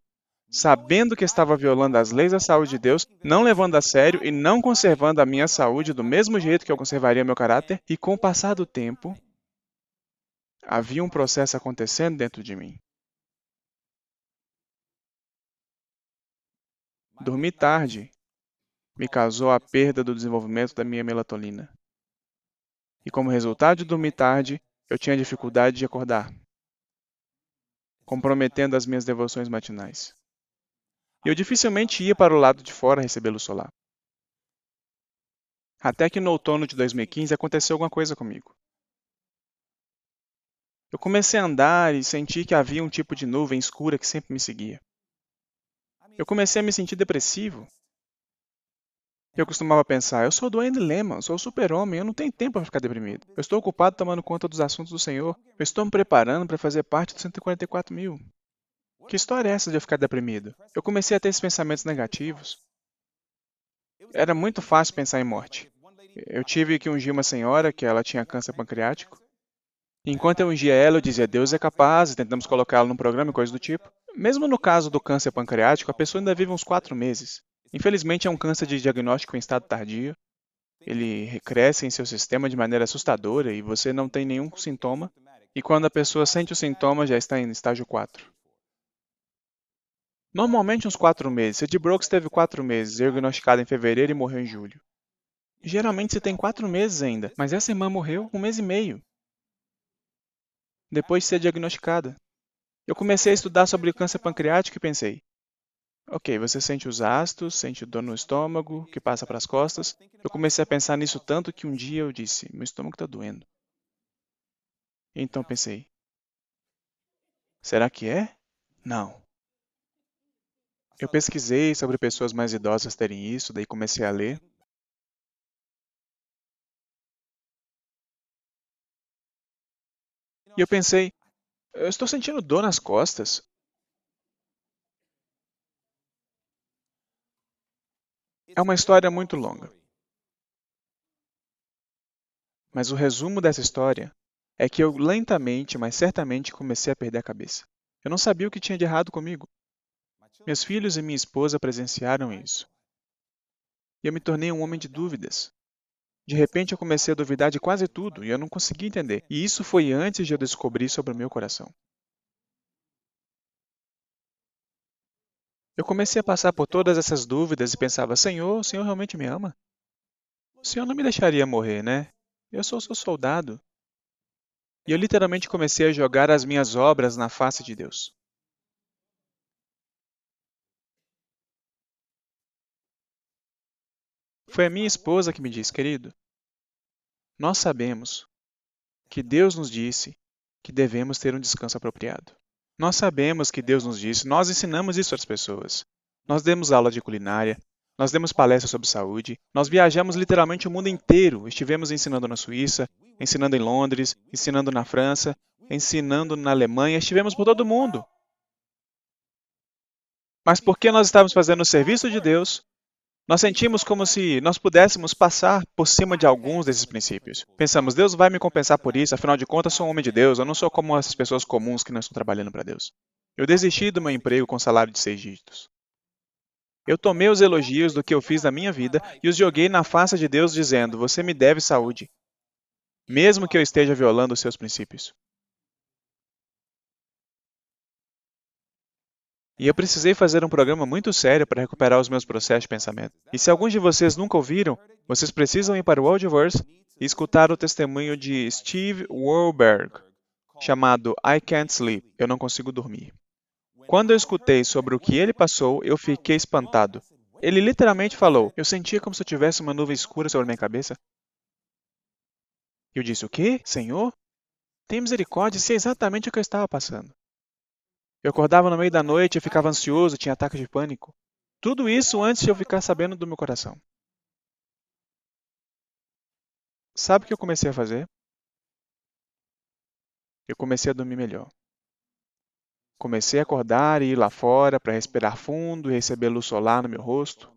sabendo que estava violando as leis da saúde de Deus, não levando a sério e não conservando a minha saúde do mesmo jeito que eu conservaria meu caráter, e com o passar do tempo, havia um processo acontecendo dentro de mim. Dormir tarde me causou a perda do desenvolvimento da minha melatonina. E como resultado de dormir tarde, eu tinha dificuldade de acordar, comprometendo as minhas devoções matinais. Eu dificilmente ia para o lado de fora receber luz solar. Até que no outono de 2015 aconteceu alguma coisa comigo. Eu comecei a andar e senti que havia um tipo de nuvem escura que sempre me seguia. Eu comecei a me sentir depressivo. Eu costumava pensar, eu sou o Dwayne Lehman, sou o super-homem, eu não tenho tempo para ficar deprimido. Eu estou ocupado tomando conta dos assuntos do Senhor. Eu estou me preparando para fazer parte dos 144 mil. Que história é essa de eu ficar deprimido? Eu comecei a ter esses pensamentos negativos. Era muito fácil pensar em morte. Eu tive que ungir uma senhora que ela tinha câncer pancreático. Enquanto eu ungia ela, eu dizia, Deus é capaz, e tentamos colocá-la num programa e coisa do tipo. Mesmo no caso do câncer pancreático, a pessoa ainda vive uns 4 meses. Infelizmente, é um câncer de diagnóstico em estado tardio. Ele recresce em seu sistema de maneira assustadora e você não tem nenhum sintoma. E quando a pessoa sente o sintoma, já está em estágio 4. Normalmente, uns 4 meses. Ed Brooks teve 4 meses, diagnosticado em fevereiro e morreu em julho. Geralmente, você tem 4 meses ainda, mas essa irmã morreu 1 mês e meio depois de ser diagnosticada. Eu comecei a estudar sobre o câncer pancreático e pensei, ok, você sente os ácidos, sente dor no estômago, que passa para as costas. Eu comecei a pensar nisso tanto que um dia eu disse, meu estômago está doendo. Então pensei, será que é? Não. Eu pesquisei sobre pessoas mais idosas terem isso, daí comecei a ler. E eu pensei, eu estou sentindo dor nas costas. É uma história muito longa, mas o resumo dessa história é que eu lentamente, mas certamente comecei a perder a cabeça. Eu não sabia o que tinha de errado comigo. Meus filhos e minha esposa presenciaram isso. E eu me tornei um homem de dúvidas. De repente eu comecei a duvidar de quase tudo e eu não conseguia entender. E isso foi antes de eu descobrir sobre o meu coração. Eu comecei a passar por todas essas dúvidas e pensava, Senhor, o Senhor realmente me ama? O Senhor não me deixaria morrer, né? Eu sou seu soldado. E eu literalmente comecei a jogar as minhas obras na face de Deus. Foi a minha esposa que me disse, querido, nós sabemos que Deus nos disse que devemos ter um descanso apropriado. Nós sabemos que Deus nos disse, nós ensinamos isso às pessoas. Nós demos aula de culinária, nós demos palestras sobre saúde, nós viajamos literalmente o mundo inteiro. Estivemos ensinando na Suíça, ensinando em Londres, ensinando na França, ensinando na Alemanha, estivemos por todo o mundo. Mas porque nós estávamos fazendo o serviço de Deus, nós sentimos como se nós pudéssemos passar por cima de alguns desses princípios. Pensamos, Deus vai me compensar por isso, afinal de contas, sou um homem de Deus, eu não sou como essas pessoas comuns que não estão trabalhando para Deus. Eu desisti do meu emprego com salário de 6 dígitos. Eu tomei os elogios do que eu fiz na minha vida e os joguei na face de Deus dizendo, você me deve saúde, mesmo que eu esteja violando os seus princípios. E eu precisei fazer um programa muito sério para recuperar os meus processos de pensamento. E se alguns de vocês nunca ouviram, vocês precisam ir para o Audioverse e escutar o testemunho de Steve Wohlberg, chamado I Can't Sleep, Eu Não Consigo Dormir. Quando eu escutei sobre o que ele passou, eu fiquei espantado. Ele literalmente falou, eu sentia como se eu tivesse uma nuvem escura sobre minha cabeça. Eu disse, o quê? Senhor? Tem misericórdia, isso é exatamente o que eu estava passando. Eu acordava no meio da noite, eu ficava ansioso, tinha ataque de pânico. Tudo isso antes de eu ficar sabendo do meu coração. Sabe o que eu comecei a fazer? Eu comecei a dormir melhor. Comecei a acordar e ir lá fora para respirar fundo e receber luz solar no meu rosto.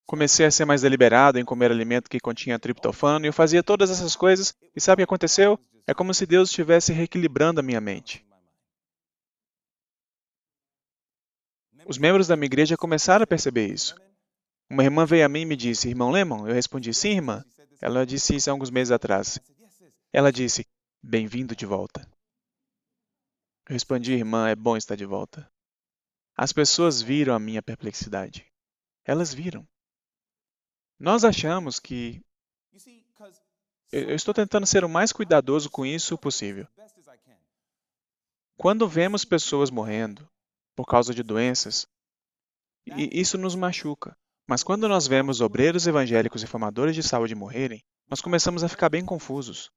Comecei a ser mais deliberado em comer alimento que continha triptofano e eu fazia todas essas coisas e sabe o que aconteceu? É como se Deus estivesse reequilibrando a minha mente. Os membros da minha igreja começaram a perceber isso. Uma irmã veio a mim e me disse, Irmão Lemon? Eu respondi, sim, irmã. Ela disse isso há alguns meses atrás. Ela disse, bem-vindo de volta. Eu respondi, irmã, é bom estar de volta. As pessoas viram a minha perplexidade. Elas viram. Nós achamos que... Eu estou tentando ser o mais cuidadoso com isso possível. Quando vemos pessoas morrendo por causa de doenças, isso nos machuca. Mas quando nós vemos obreiros evangélicos e formadores de saúde morrerem, nós começamos a ficar bem confusos.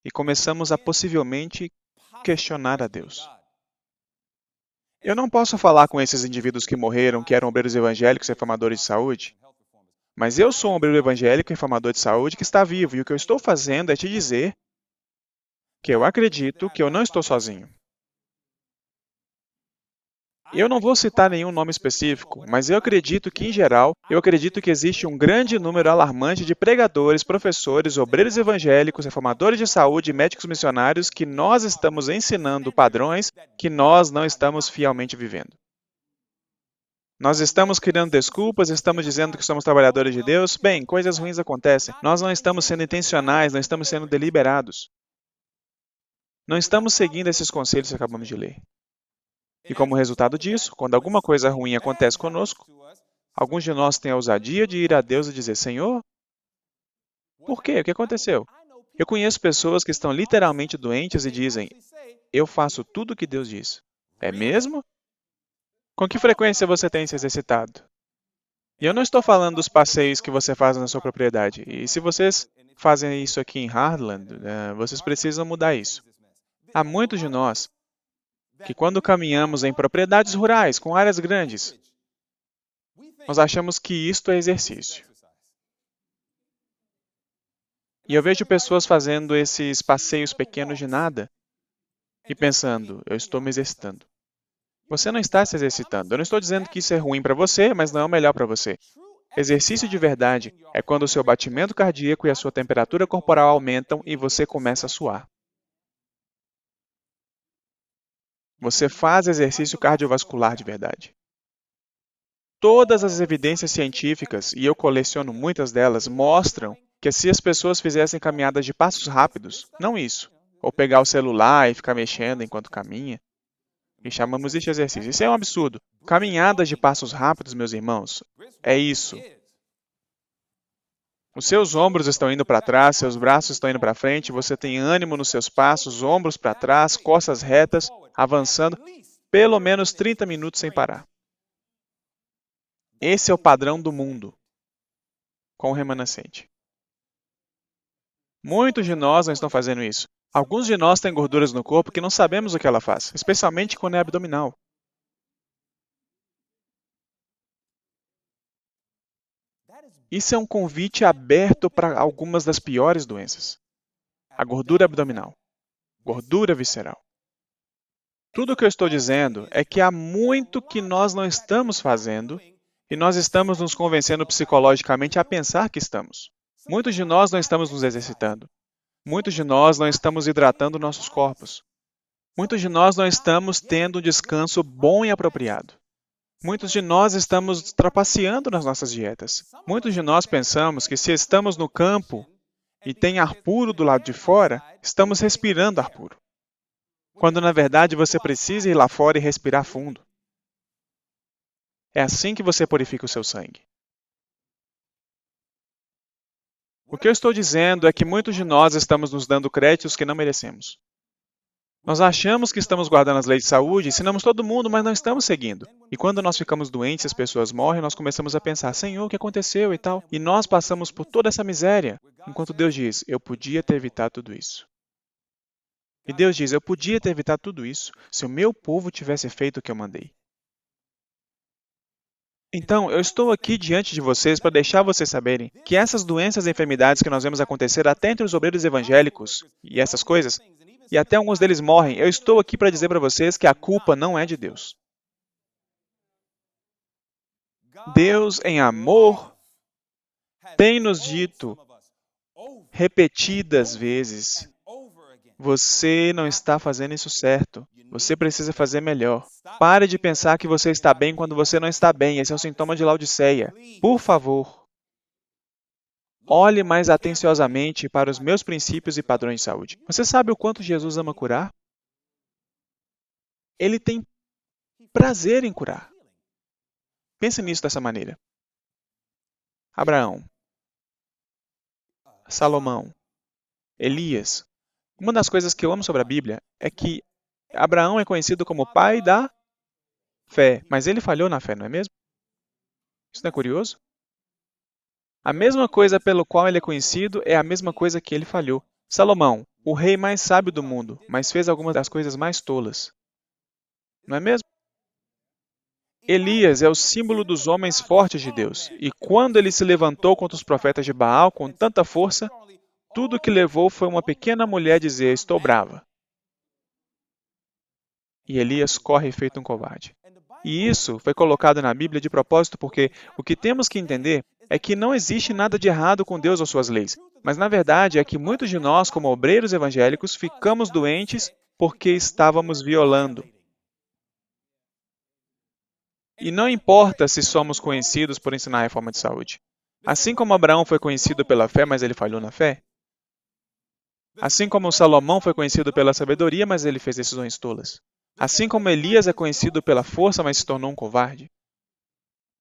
E começamos a possivelmente questionar a Deus. Eu não posso falar com esses indivíduos que morreram, que eram obreiros evangélicos e formadores de saúde, mas eu sou um obreiro evangélico e formador de saúde que está vivo, e o que eu estou fazendo é te dizer que eu acredito que eu não estou sozinho. Eu não vou citar nenhum nome específico, mas eu acredito que, em geral, existe um grande número alarmante de pregadores, professores, obreiros evangélicos, reformadores de saúde e médicos missionários que nós estamos ensinando padrões que nós não estamos fielmente vivendo. Nós estamos criando desculpas, estamos dizendo que somos trabalhadores de Deus. Bem, coisas ruins acontecem. Nós não estamos sendo intencionais, não estamos sendo deliberados. Não estamos seguindo esses conselhos que acabamos de ler. E como resultado disso, quando alguma coisa ruim acontece conosco, alguns de nós têm a ousadia de ir a Deus e dizer, Senhor, por quê? O que aconteceu? Eu conheço pessoas que estão literalmente doentes e dizem, eu faço tudo o que Deus diz. É mesmo? Com que frequência você tem se exercitado? E eu não estou falando dos passeios que você faz na sua propriedade. E se vocês fazem isso aqui em Heartland, vocês precisam mudar isso. Há muitos de nós que quando caminhamos em propriedades rurais, com áreas grandes, nós achamos que isto é exercício. E eu vejo pessoas fazendo esses passeios pequenos de nada e pensando, eu estou me exercitando. Você não está se exercitando. Eu não estou dizendo que isso é ruim para você, mas não é o melhor para você. Exercício de verdade é quando o seu batimento cardíaco e a sua temperatura corporal aumentam e você começa a suar. Você faz exercício cardiovascular de verdade. Todas as evidências científicas, e eu coleciono muitas delas, mostram que se as pessoas fizessem caminhadas de passos rápidos, não isso, ou pegar o celular e ficar mexendo enquanto caminha, e chamamos isso de exercício. Isso é um absurdo. Caminhadas de passos rápidos, meus irmãos, é isso. Os seus ombros estão indo para trás, seus braços estão indo para frente, você tem ânimo nos seus passos, ombros para trás, costas retas, avançando, pelo menos 30 minutos sem parar. Esse é o padrão do mundo com o remanescente. Muitos de nós não estão fazendo isso. Alguns de nós têm gorduras no corpo que não sabemos o que ela faz, especialmente quando é abdominal. Isso é um convite aberto para algumas das piores doenças. A gordura abdominal, gordura visceral. Tudo o que eu estou dizendo é que há muito que nós não estamos fazendo e nós estamos nos convencendo psicologicamente a pensar que estamos. Muitos de nós não estamos nos exercitando. Muitos de nós não estamos hidratando nossos corpos. Muitos de nós não estamos tendo um descanso bom e apropriado. Muitos de nós estamos trapaceando nas nossas dietas. Muitos de nós pensamos que se estamos no campo e tem ar puro do lado de fora, estamos respirando ar puro. Quando na verdade você precisa ir lá fora e respirar fundo. É assim que você purifica o seu sangue. O que eu estou dizendo é que muitos de nós estamos nos dando créditos que não merecemos. Nós achamos que estamos guardando as leis de saúde, ensinamos todo mundo, mas não estamos seguindo. E quando nós ficamos doentes, as pessoas morrem, nós começamos a pensar, Senhor, o que aconteceu e tal? E nós passamos por toda essa miséria, enquanto Deus diz, eu podia ter evitado tudo isso. E Deus diz, eu podia ter evitado tudo isso se o meu povo tivesse feito o que eu mandei. Então, eu estou aqui diante de vocês para deixar vocês saberem que essas doenças e enfermidades que nós vemos acontecer até entre os obreiros evangélicos e essas coisas, e até alguns deles morrem, eu estou aqui para dizer para vocês que a culpa não é de Deus. Deus, em amor, tem nos dito repetidas vezes, você não está fazendo isso certo. Você precisa fazer melhor. Pare de pensar que você está bem quando você não está bem. Esse é um sintoma de Laodiceia. Por favor, olhe mais atenciosamente para os meus princípios e padrões de saúde. Você sabe o quanto Jesus ama curar? Ele tem prazer em curar. Pense nisso dessa maneira. Abraão, Salomão, Elias. Uma das coisas que eu amo sobre a Bíblia é que Abraão é conhecido como pai da fé, mas ele falhou na fé, não é mesmo? Isso não é curioso? A mesma coisa pelo qual ele é conhecido é a mesma coisa que ele falhou. Salomão, o rei mais sábio do mundo, mas fez algumas das coisas mais tolas. Não é mesmo? Elias é o símbolo dos homens fortes de Deus, e quando ele se levantou contra os profetas de Baal com tanta força, tudo o que levou foi uma pequena mulher dizer, estou brava. E Elias corre feito um covarde. E isso foi colocado na Bíblia de propósito porque o que temos que entender é que não existe nada de errado com Deus ou suas leis. Mas na verdade é que muitos de nós, como obreiros evangélicos, ficamos doentes porque estávamos violando. E não importa se somos conhecidos por ensinar a reforma de saúde. Assim como Abraão foi conhecido pela fé, mas ele falhou na fé. Assim como Salomão foi conhecido pela sabedoria, mas ele fez decisões tolas. Assim como Elias é conhecido pela força, mas se tornou um covarde.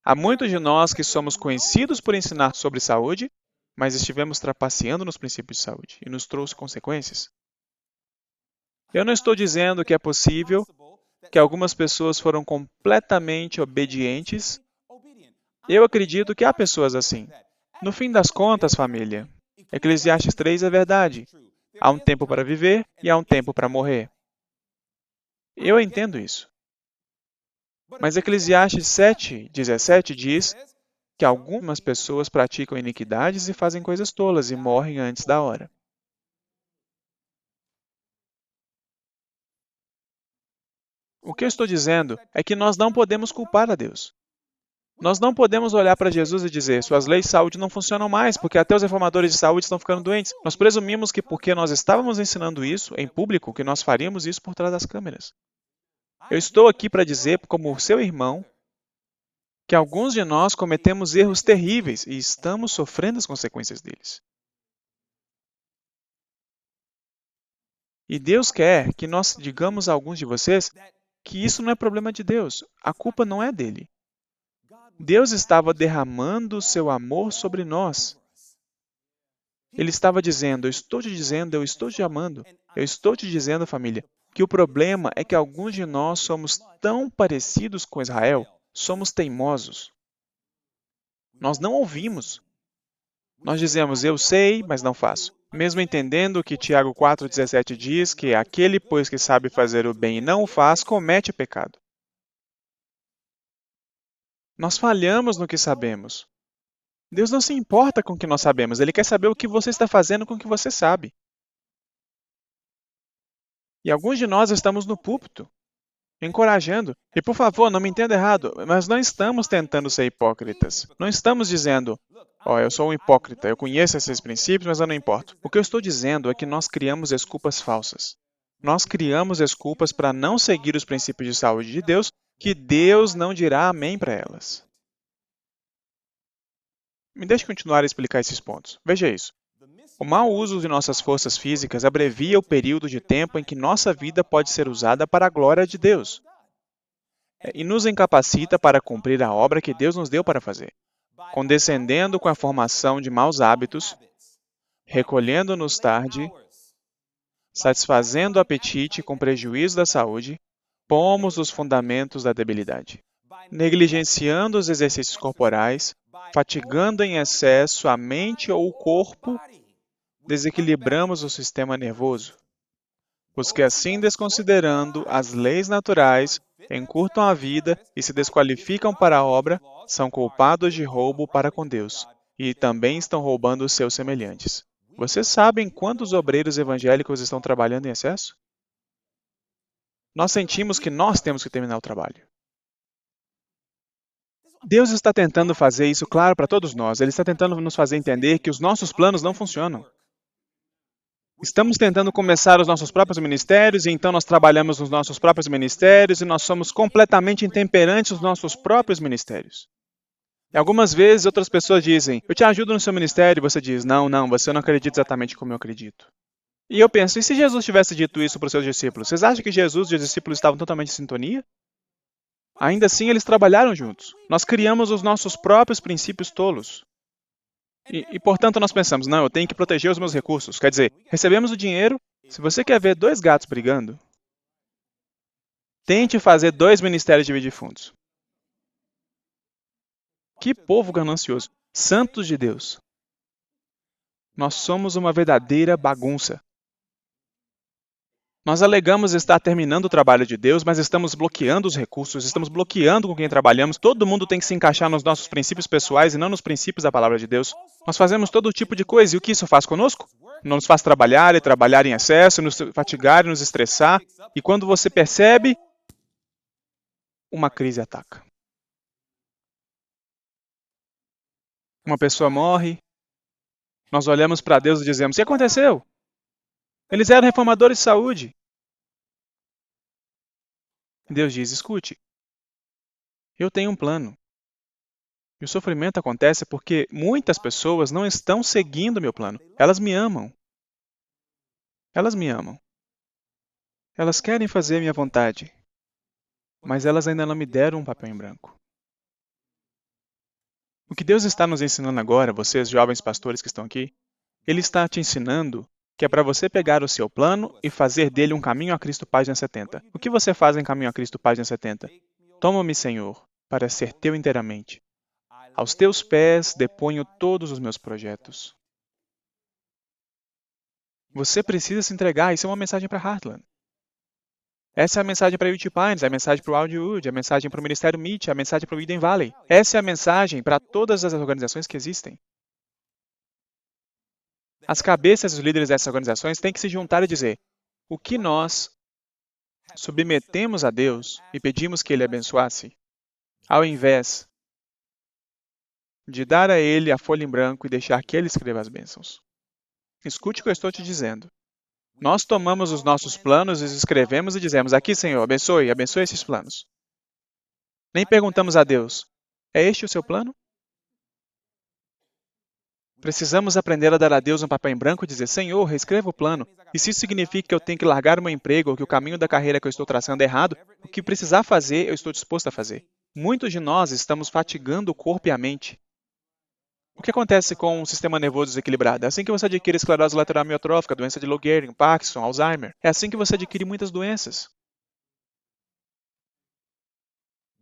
Há muitos de nós que somos conhecidos por ensinar sobre saúde, mas estivemos trapaceando nos princípios de saúde e nos trouxe consequências. Eu não estou dizendo que é possível que algumas pessoas foram completamente obedientes. Eu acredito que há pessoas assim. No fim das contas, família, Eclesiastes 3 é verdade. Há um tempo para viver e há um tempo para morrer. Eu entendo isso. Mas Eclesiastes 7:17 diz que algumas pessoas praticam iniquidades e fazem coisas tolas e morrem antes da hora. O que eu estou dizendo é que nós não podemos culpar a Deus. Nós não podemos olhar para Jesus e dizer, suas leis de saúde não funcionam mais, porque até os reformadores de saúde estão ficando doentes. Nós presumimos que porque nós estávamos ensinando isso em público, que nós faríamos isso por trás das câmeras. Eu estou aqui para dizer, como seu irmão, que alguns de nós cometemos erros terríveis e estamos sofrendo as consequências deles. E Deus quer que nós digamos a alguns de vocês que isso não é problema de Deus, a culpa não é dele. Deus estava derramando o seu amor sobre nós. Ele estava dizendo, eu estou te dizendo, eu estou te amando. Eu estou te dizendo, família, que o problema é que alguns de nós somos tão parecidos com Israel, somos teimosos. Nós não ouvimos. Nós dizemos, eu sei, mas não faço. Mesmo entendendo que Tiago 4,17 diz que aquele, pois, que sabe fazer o bem e não o faz, comete pecado. Nós falhamos no que sabemos. Deus não se importa com o que nós sabemos, Ele quer saber o que você está fazendo com o que você sabe. E alguns de nós estamos no púlpito, encorajando. E por favor, não me entenda errado, mas não estamos tentando ser hipócritas. Não estamos dizendo, eu sou um hipócrita, eu conheço esses princípios, mas eu não importo. O que eu estou dizendo é que nós criamos desculpas falsas. Nós criamos desculpas para não seguir os princípios de saúde de Deus, que Deus não dirá amém para elas. Me deixe continuar a explicar esses pontos. Veja isso. O mau uso de nossas forças físicas abrevia o período de tempo em que nossa vida pode ser usada para a glória de Deus e nos incapacita para cumprir a obra que Deus nos deu para fazer, condescendendo com a formação de maus hábitos, recolhendo-nos tarde, satisfazendo o apetite com prejuízo da saúde, pomos os fundamentos da debilidade, negligenciando os exercícios corporais, fatigando em excesso a mente ou o corpo, desequilibramos o sistema nervoso. os que assim desconsiderando as leis naturais, encurtam a vida e se desqualificam para a obra, são culpados de roubo para com Deus, e também estão roubando os seus semelhantes. Vocês sabem quantos obreiros evangélicos estão trabalhando em excesso? Nós sentimos que nós temos que terminar o trabalho. Deus está tentando fazer isso claro para todos nós. Ele está tentando nos fazer entender que os nossos planos não funcionam. Estamos tentando começar os nossos próprios ministérios, e então nós trabalhamos nos nossos próprios ministérios, e nós somos completamente intemperantes nos nossos próprios ministérios. E algumas vezes outras pessoas dizem, eu te ajudo no seu ministério, e você diz, não, você não acredita exatamente como eu acredito. E eu penso, e se Jesus tivesse dito isso para os seus discípulos? Vocês acham que Jesus e os discípulos estavam totalmente em sintonia? Ainda assim, eles trabalharam juntos. Nós criamos os nossos próprios princípios tolos. Portanto, nós pensamos, não, eu tenho que proteger os meus recursos. Quer dizer, recebemos o dinheiro. Se você quer ver dois gatos brigando, tente fazer dois ministérios dividir fundos. Que povo ganancioso. Santos de Deus. Nós somos uma verdadeira bagunça. Nós alegamos estar terminando o trabalho de Deus, mas estamos bloqueando os recursos, estamos bloqueando com quem trabalhamos. Todo mundo tem que se encaixar nos nossos princípios pessoais e não nos princípios da palavra de Deus. Nós fazemos todo tipo de coisa, e o que isso faz conosco? Nos faz trabalhar e trabalhar em excesso, nos fatigar e nos estressar. E quando você percebe, uma crise ataca. Uma pessoa morre, nós olhamos para Deus e dizemos, o que aconteceu? Eles eram reformadores de saúde. Deus diz, escute, eu tenho um plano. E o sofrimento acontece porque muitas pessoas não estão seguindo meu plano. Elas me amam. Elas me amam. Elas querem fazer a minha vontade. Mas elas ainda não me deram um papel em branco. O que Deus está nos ensinando agora, vocês jovens pastores que estão aqui, Ele está te ensinando que é para você pegar o seu plano e fazer dele um caminho a Cristo página 70. O que você faz em caminho a Cristo página 70? Toma-me, Senhor, para ser teu inteiramente. Aos teus pés deponho todos os meus projetos. Você precisa se entregar. Isso é uma mensagem para Heartland. Essa é a mensagem para a UT Pines, é a mensagem para o Wildwood, é a mensagem para o Ministério Meet, é a mensagem para o Eden Valley. Essa é a mensagem para todas as organizações que existem. As cabeças dos líderes dessas organizações têm que se juntar e dizer o que nós submetemos a Deus e pedimos que Ele abençoasse, ao invés de dar a Ele a folha em branco e deixar que Ele escreva as bênçãos. Escute o que eu estou te dizendo. Nós tomamos os nossos planos e os escrevemos e dizemos, aqui, Senhor, abençoe esses planos. Nem perguntamos a Deus, é este o seu plano? Precisamos aprender a dar a Deus um papel em branco e dizer, Senhor, reescreva o plano. E se isso significa que eu tenho que largar o meu emprego ou que o caminho da carreira que eu estou traçando é errado, o que precisar fazer, eu estou disposto a fazer. Muitos de nós estamos fatigando o corpo e a mente. O que acontece com um sistema nervoso desequilibrado? É assim que você adquire esclerose lateral amiotrófica, doença de Lou Gehrig, Parkinson, Alzheimer. É assim que você adquire muitas doenças.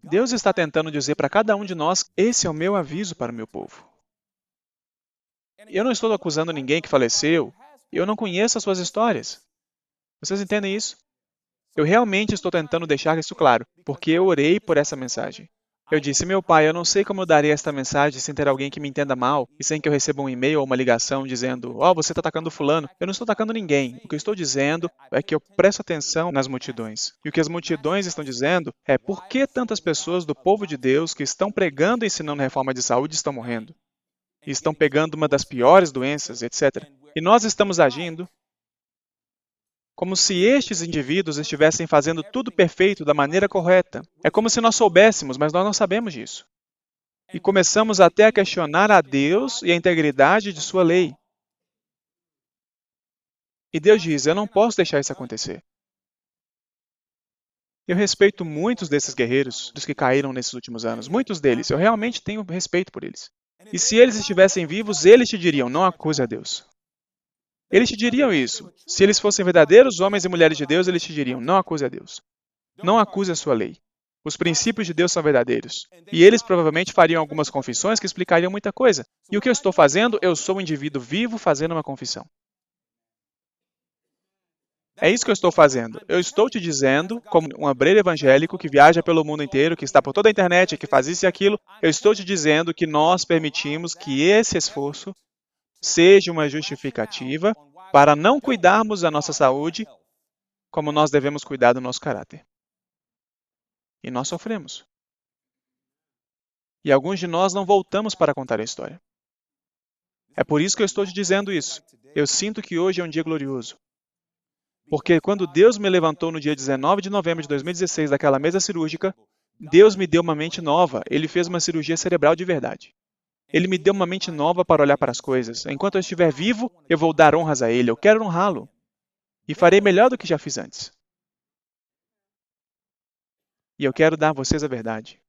Deus está tentando dizer para cada um de nós, esse é o meu aviso para o meu povo. Eu não estou acusando ninguém que faleceu. Eu não conheço as suas histórias. Vocês entendem isso? Eu realmente estou tentando deixar isso claro, porque eu orei por essa mensagem. Eu disse, meu pai, eu não sei como eu darei esta mensagem sem ter alguém que me entenda mal e sem que eu receba um e-mail ou uma ligação dizendo, você está atacando fulano. Eu não estou atacando ninguém. O que eu estou dizendo é que eu presto atenção nas multidões. E o que as multidões estão dizendo é por que tantas pessoas do povo de Deus que estão pregando e ensinando reforma de saúde estão morrendo? E estão pegando uma das piores doenças, etc. E nós estamos agindo como se estes indivíduos estivessem fazendo tudo perfeito da maneira correta. É como se nós soubéssemos, mas nós não sabemos disso. E começamos até a questionar a Deus e a integridade de sua lei. E Deus diz, eu não posso deixar isso acontecer. Eu respeito muitos desses guerreiros, dos que caíram nesses últimos anos. Muitos deles, eu realmente tenho respeito por eles. E se eles estivessem vivos, eles te diriam, não acuse a Deus. Eles te diriam isso. Se eles fossem verdadeiros homens e mulheres de Deus, eles te diriam, não acuse a Deus. Não acuse a sua lei. Os princípios de Deus são verdadeiros. E eles provavelmente fariam algumas confissões que explicariam muita coisa. E o que eu estou fazendo? Eu sou um indivíduo vivo fazendo uma confissão. É isso que eu estou fazendo. Eu estou te dizendo, como um obreiro evangélico que viaja pelo mundo inteiro, que está por toda a internet, que faz isso e aquilo, eu estou te dizendo que nós permitimos que esse esforço seja uma justificativa para não cuidarmos da nossa saúde como nós devemos cuidar do nosso caráter. E nós sofremos. E alguns de nós não voltamos para contar a história. É por isso que eu estou te dizendo isso. Eu sinto que hoje é um dia glorioso. Porque quando Deus me levantou no dia 19 de novembro de 2016 daquela mesa cirúrgica, Deus me deu uma mente nova. Ele fez uma cirurgia cerebral de verdade. Ele me deu uma mente nova para olhar para as coisas. Enquanto eu estiver vivo, eu vou dar honras a Ele. Eu quero honrá-lo. E farei melhor do que já fiz antes. E eu quero dar a vocês a verdade.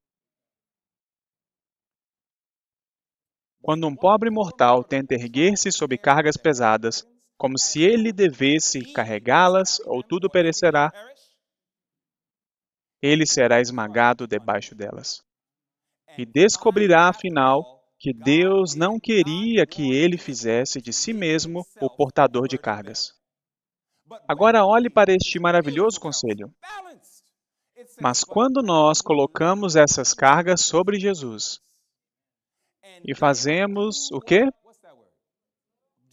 Quando um pobre mortal tenta erguer-se sob cargas pesadas, como se ele devesse carregá-las ou tudo perecerá, ele será esmagado debaixo delas. E descobrirá, afinal, que Deus não queria que ele fizesse de si mesmo o portador de cargas. Agora olhe para este maravilhoso conselho. Mas quando nós colocamos essas cargas sobre Jesus e fazemos o quê?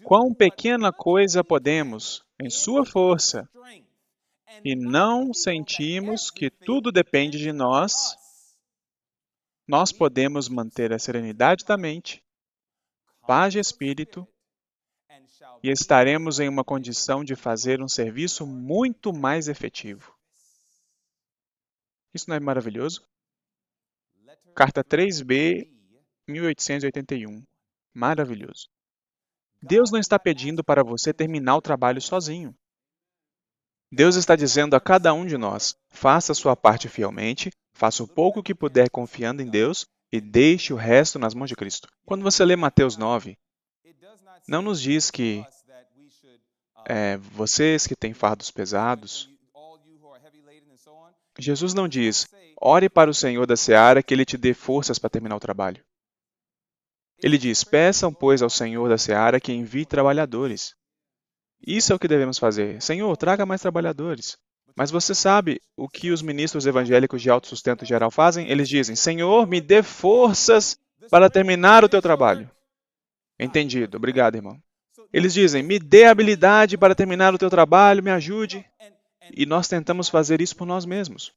Quão pequena coisa podemos, em sua força, e não sentimos que tudo depende de nós, nós podemos manter a serenidade da mente, paz de espírito, e estaremos em uma condição de fazer um serviço muito mais efetivo. Isso não é maravilhoso? Carta 3b, 1881. Maravilhoso. Deus não está pedindo para você terminar o trabalho sozinho. Deus está dizendo a cada um de nós, faça a sua parte fielmente, faça o pouco que puder confiando em Deus e deixe o resto nas mãos de Cristo. Quando você lê Mateus 9, não nos diz que vocês que têm fardos pesados, Jesus não diz, ore para o Senhor da Seara que Ele te dê forças para terminar o trabalho. Ele diz, peçam, pois, ao Senhor da Seara que envie trabalhadores. Isso é o que devemos fazer. Senhor, traga mais trabalhadores. Mas você sabe o que os ministros evangélicos de autossustento geral fazem? Eles dizem, Senhor, me dê forças para terminar o teu trabalho. Entendido. Obrigado, irmão. Eles dizem, me dê habilidade para terminar o teu trabalho, me ajude. E nós tentamos fazer isso por nós mesmos.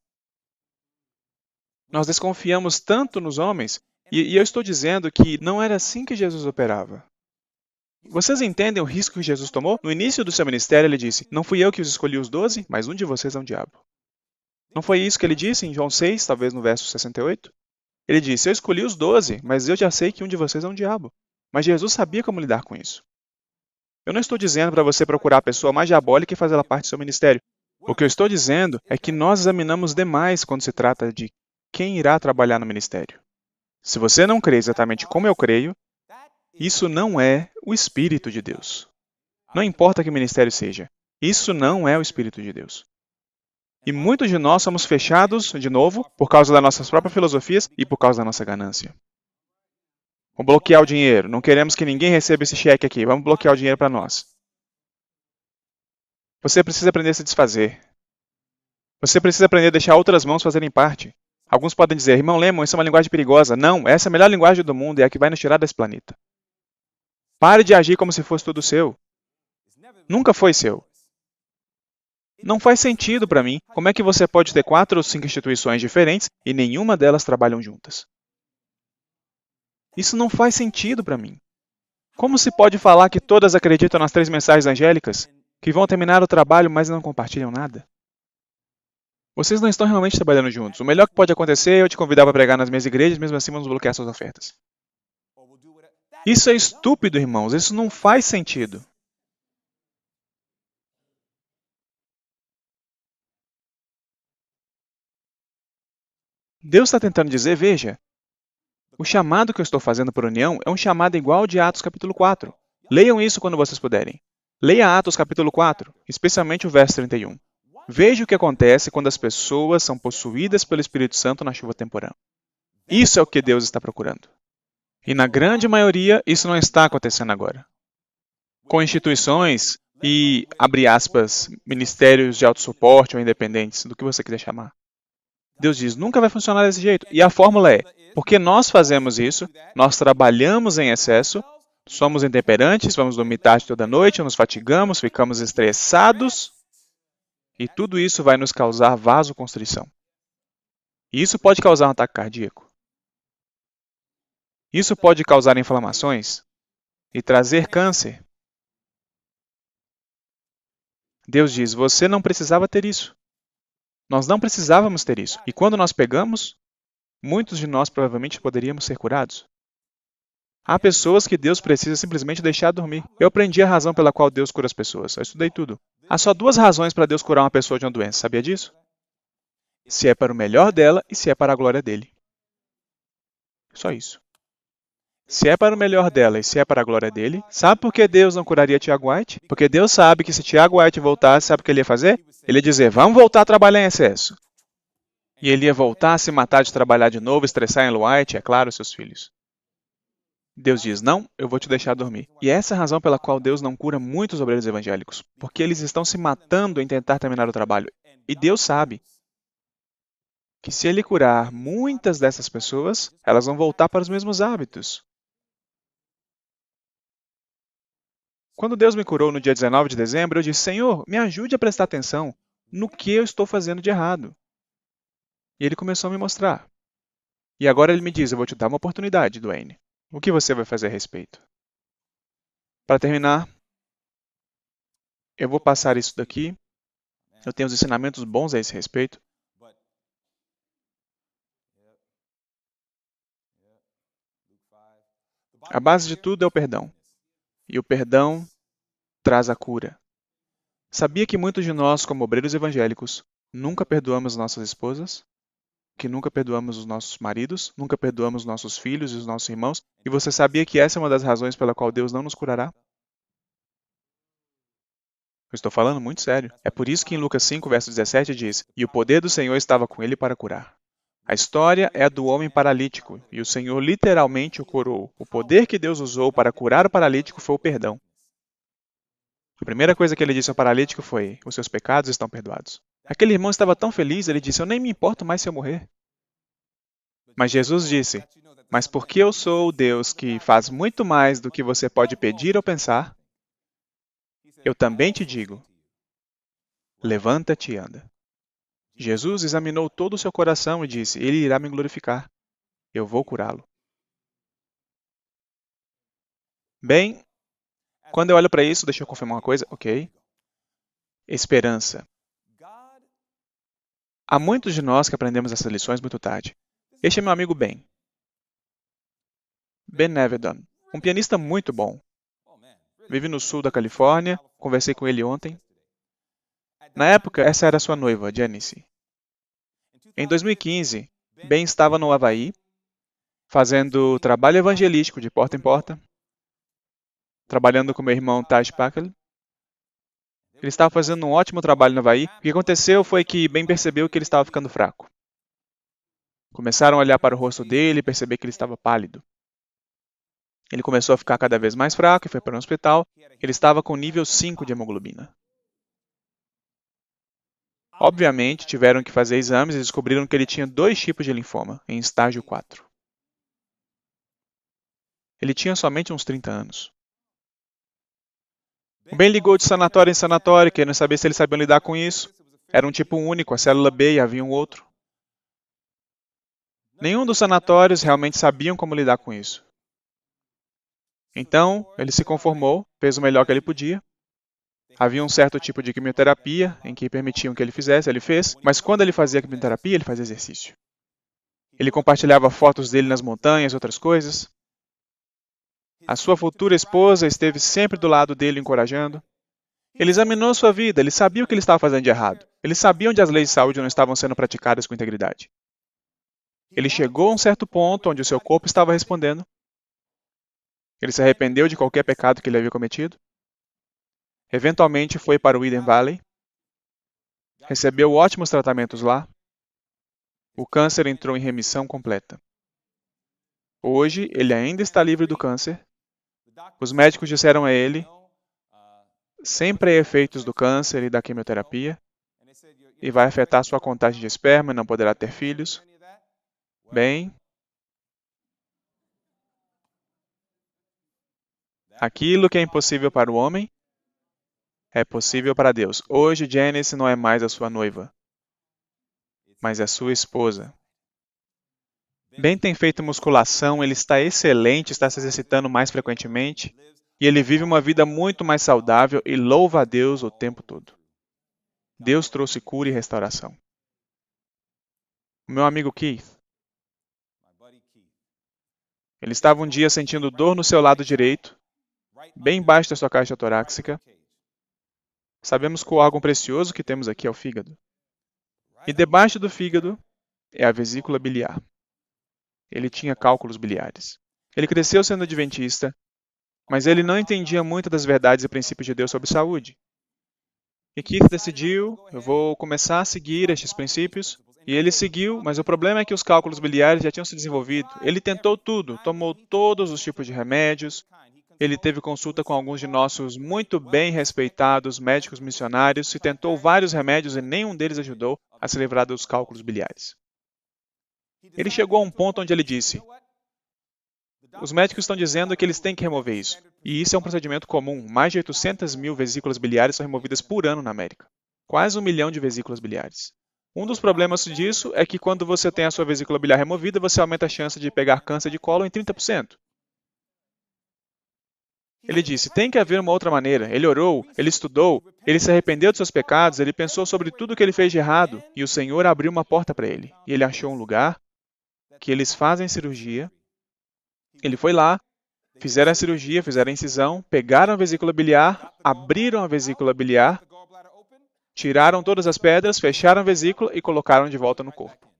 Nós desconfiamos tanto nos homens, e eu estou dizendo que não era assim que Jesus operava. Vocês entendem o risco que Jesus tomou? No início do seu ministério, ele disse, não fui eu que os escolhi os 12, mas um de vocês é um diabo. Não foi isso que ele disse em João 6, talvez no verso 68? Ele disse, eu escolhi os 12, mas eu já sei que um de vocês é um diabo. Mas Jesus sabia como lidar com isso. Eu não estou dizendo para você procurar a pessoa mais diabólica e fazer ela parte do seu ministério. O que eu estou dizendo é que nós examinamos demais quando se trata de quem irá trabalhar no ministério. Se você não crê exatamente como eu creio, isso não é o Espírito de Deus. Não importa que ministério seja, isso não é o Espírito de Deus. E muitos de nós somos fechados, de novo, por causa das nossas próprias filosofias e por causa da nossa ganância. Vamos bloquear o dinheiro. Não queremos que ninguém receba esse cheque aqui. Vamos bloquear o dinheiro para nós. Você precisa aprender a se desfazer. Você precisa aprender a deixar outras mãos fazerem parte. Alguns podem dizer, irmão Lemon, isso é uma linguagem perigosa. Não, essa é a melhor linguagem do mundo e é a que vai nos tirar desse planeta. Pare de agir como se fosse tudo seu. Nunca foi seu. Não faz sentido para mim como é que você pode ter 4 ou 5 instituições diferentes e nenhuma delas trabalham juntas. Isso não faz sentido para mim. Como se pode falar que todas acreditam nas 3 mensagens angélicas, que vão terminar o trabalho, mas não compartilham nada? Vocês não estão realmente trabalhando juntos. O melhor que pode acontecer é eu te convidar para pregar nas minhas igrejas, mesmo assim vamos bloquear suas ofertas. Isso é estúpido, irmãos. Isso não faz sentido. Deus está tentando dizer, veja, o chamado que eu estou fazendo por união é um chamado igual ao de Atos capítulo 4. Leiam isso quando vocês puderem. Leia Atos capítulo 4, especialmente o verso 31. Veja o que acontece quando as pessoas são possuídas pelo Espírito Santo na chuva temporã. Isso é o que Deus está procurando. E na grande maioria, isso não está acontecendo agora. Com instituições, e, abre aspas, ministérios de autossuporte ou independentes, do que você quiser chamar. Deus diz, nunca vai funcionar desse jeito. E a fórmula é, porque nós fazemos isso, nós trabalhamos em excesso, somos intemperantes, vamos dormir tarde toda noite, nos fatigamos, ficamos estressados, e tudo isso vai nos causar vasoconstrição. E isso pode causar um ataque cardíaco. Isso pode causar inflamações e trazer câncer. Deus diz, você não precisava ter isso. Nós não precisávamos ter isso. E quando nós pegamos, muitos de nós provavelmente poderíamos ser curados. Há pessoas que Deus precisa simplesmente deixar dormir. Eu aprendi a razão pela qual Deus cura as pessoas. Eu estudei tudo. Há só duas razões para Deus curar uma pessoa de uma doença. Sabia disso? Se é para o melhor dela e se é para a glória dele. Só isso. Se é para o melhor dela e se é para a glória dele, sabe por que Deus não curaria Tiago White? Porque Deus sabe que se Tiago White voltasse, sabe o que ele ia fazer? Ele ia dizer, vamos voltar a trabalhar em excesso. E ele ia voltar a se matar de trabalhar de novo, estressar em White, é claro, seus filhos. Deus diz, não, eu vou te deixar dormir. E essa é a razão pela qual Deus não cura muitos obreiros evangélicos. Porque eles estão se matando em tentar terminar o trabalho. E Deus sabe que se Ele curar muitas dessas pessoas, elas vão voltar para os mesmos hábitos. Quando Deus me curou no dia 19 de dezembro, eu disse, Senhor, me ajude a prestar atenção no que eu estou fazendo de errado. E Ele começou a me mostrar. E agora Ele me diz, eu vou te dar uma oportunidade, Dwayne. O que você vai fazer a respeito? Para terminar, eu vou passar isso daqui. Eu tenho uns ensinamentos bons a esse respeito. A base de tudo é o perdão. E o perdão traz a cura. Sabia que muitos de nós, como obreiros evangélicos, nunca perdoamos nossas esposas? Que nunca perdoamos os nossos maridos? Nunca perdoamos nossos filhos e os nossos irmãos? E você sabia que essa é uma das razões pela qual Deus não nos curará? Eu estou falando muito sério. É por isso que em Lucas 5, verso 17 diz, e o poder do Senhor estava com ele para curar. A história é a do homem paralítico, e o Senhor literalmente o curou. O poder que Deus usou para curar o paralítico foi o perdão. A primeira coisa que ele disse ao paralítico foi, os seus pecados estão perdoados. Aquele irmão estava tão feliz, ele disse, eu nem me importo mais se eu morrer. Mas Jesus disse, mas porque eu sou o Deus que faz muito mais do que você pode pedir ou pensar, eu também te digo, levanta-te e anda. Jesus examinou todo o seu coração e disse, ele irá me glorificar. Eu vou curá-lo. Bem, quando eu olho para isso, deixa eu confirmar uma coisa, ok? Esperança. Há muitos de nós que aprendemos essas lições muito tarde. Este é meu amigo Ben. Ben Nevedon, um pianista muito bom. Vive no sul da Califórnia, conversei com ele ontem. Na época, essa era sua noiva, Janice. Em 2015, Ben estava no Havaí, fazendo trabalho evangelístico de porta em porta, trabalhando com meu irmão Taj Pakel. Ele estava fazendo um ótimo trabalho no Havaí. O que aconteceu foi que Ben percebeu que ele estava ficando fraco. Começaram a olhar para o rosto dele e perceber que ele estava pálido. Ele começou a ficar cada vez mais fraco e foi para um hospital. Ele estava com nível 5 de hemoglobina. Obviamente, tiveram que fazer exames e descobriram que ele tinha 2 tipos de linfoma, em estágio 4. Ele tinha somente uns 30 anos. O Ben ligou de sanatório em sanatório, querendo saber se eles sabiam lidar com isso. Era um tipo único, a célula B, e havia um outro. Nenhum dos sanatórios realmente sabiam como lidar com isso. Então, ele se conformou, fez o melhor que ele podia. Havia um certo tipo de quimioterapia em que permitiam que ele fizesse, ele fez, mas quando ele fazia quimioterapia, ele fazia exercício. Ele compartilhava fotos dele nas montanhas e outras coisas. A sua futura esposa esteve sempre do lado dele, encorajando. Ele examinou sua vida, ele sabia o que ele estava fazendo de errado. Ele sabia onde as leis de saúde não estavam sendo praticadas com integridade. Ele chegou a um certo ponto onde o seu corpo estava respondendo. Ele se arrependeu de qualquer pecado que ele havia cometido. Eventualmente foi para o Eden Valley. Recebeu ótimos tratamentos lá. O câncer entrou em remissão completa. Hoje, ele ainda está livre do câncer. Os médicos disseram a ele sempre há efeitos do câncer e da quimioterapia, e vai afetar sua contagem de esperma e não poderá ter filhos. Bem, aquilo que é impossível para o homem é possível para Deus. Hoje, Janice não é mais a sua noiva, mas é sua esposa. Ben tem feito musculação, ele está excelente, está se exercitando mais frequentemente, e ele vive uma vida muito mais saudável e louva a Deus o tempo todo. Deus trouxe cura e restauração. O meu amigo Keith, ele estava um dia sentindo dor no seu lado direito, bem embaixo da sua caixa torácica. Sabemos que o órgão precioso que temos aqui é o fígado. E debaixo do fígado é a vesícula biliar. Ele tinha cálculos biliares. Ele cresceu sendo adventista, mas ele não entendia muito das verdades e princípios de Deus sobre saúde. E Keith decidiu, eu vou começar a seguir estes princípios. E ele seguiu, mas o problema é que os cálculos biliares já tinham se desenvolvido. Ele tentou tudo, tomou todos os tipos de remédios. Ele teve consulta com alguns de nossos muito bem respeitados médicos missionários e tentou vários remédios e nenhum deles ajudou a se livrar dos cálculos biliares. Ele chegou a um ponto onde ele disse: os médicos estão dizendo que eles têm que remover isso. E isso é um procedimento comum. Mais de 800 mil vesículas biliares são removidas por ano na América. Quase 1 milhão de vesículas biliares. Um dos problemas disso é que quando você tem a sua vesícula biliar removida, você aumenta a chance de pegar câncer de cólon em 30%. Ele disse, tem que haver uma outra maneira. Ele orou, ele estudou, ele se arrependeu de seus pecados, ele pensou sobre tudo o que ele fez de errado, e o Senhor abriu uma porta para ele. E ele achou um lugar que eles fazem cirurgia. Ele foi lá, fizeram a cirurgia, fizeram a incisão, pegaram a vesícula biliar, abriram a vesícula biliar, tiraram todas as pedras, fecharam a vesícula e colocaram de volta no corpo.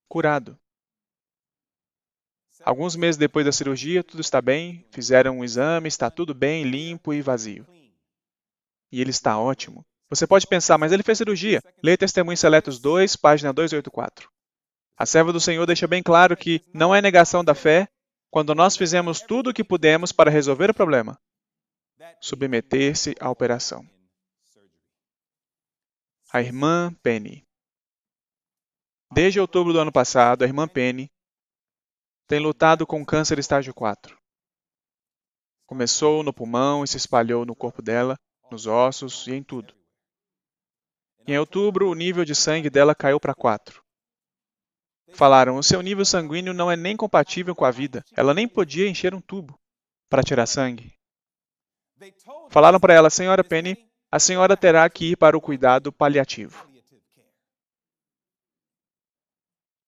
Curado. Alguns meses depois da cirurgia, tudo está bem, fizeram um exame, está tudo bem, limpo e vazio. E ele está ótimo. Você pode pensar, mas ele fez cirurgia. Leia Testemunhos Seletos 2, página 284. A serva do Senhor deixa bem claro que não é negação da fé quando nós fizemos tudo o que pudemos para resolver o problema. Submeter-se à operação. A irmã Penny. Desde outubro do ano passado, a irmã Penny tem lutado com câncer estágio 4. Começou no pulmão e se espalhou no corpo dela, nos ossos e em tudo. Em outubro, o nível de sangue dela caiu para 4. Falaram, o seu nível sanguíneo não é nem compatível com a vida. Ela nem podia encher um tubo para tirar sangue. Falaram para ela, senhora Penny, a senhora terá que ir para o cuidado paliativo.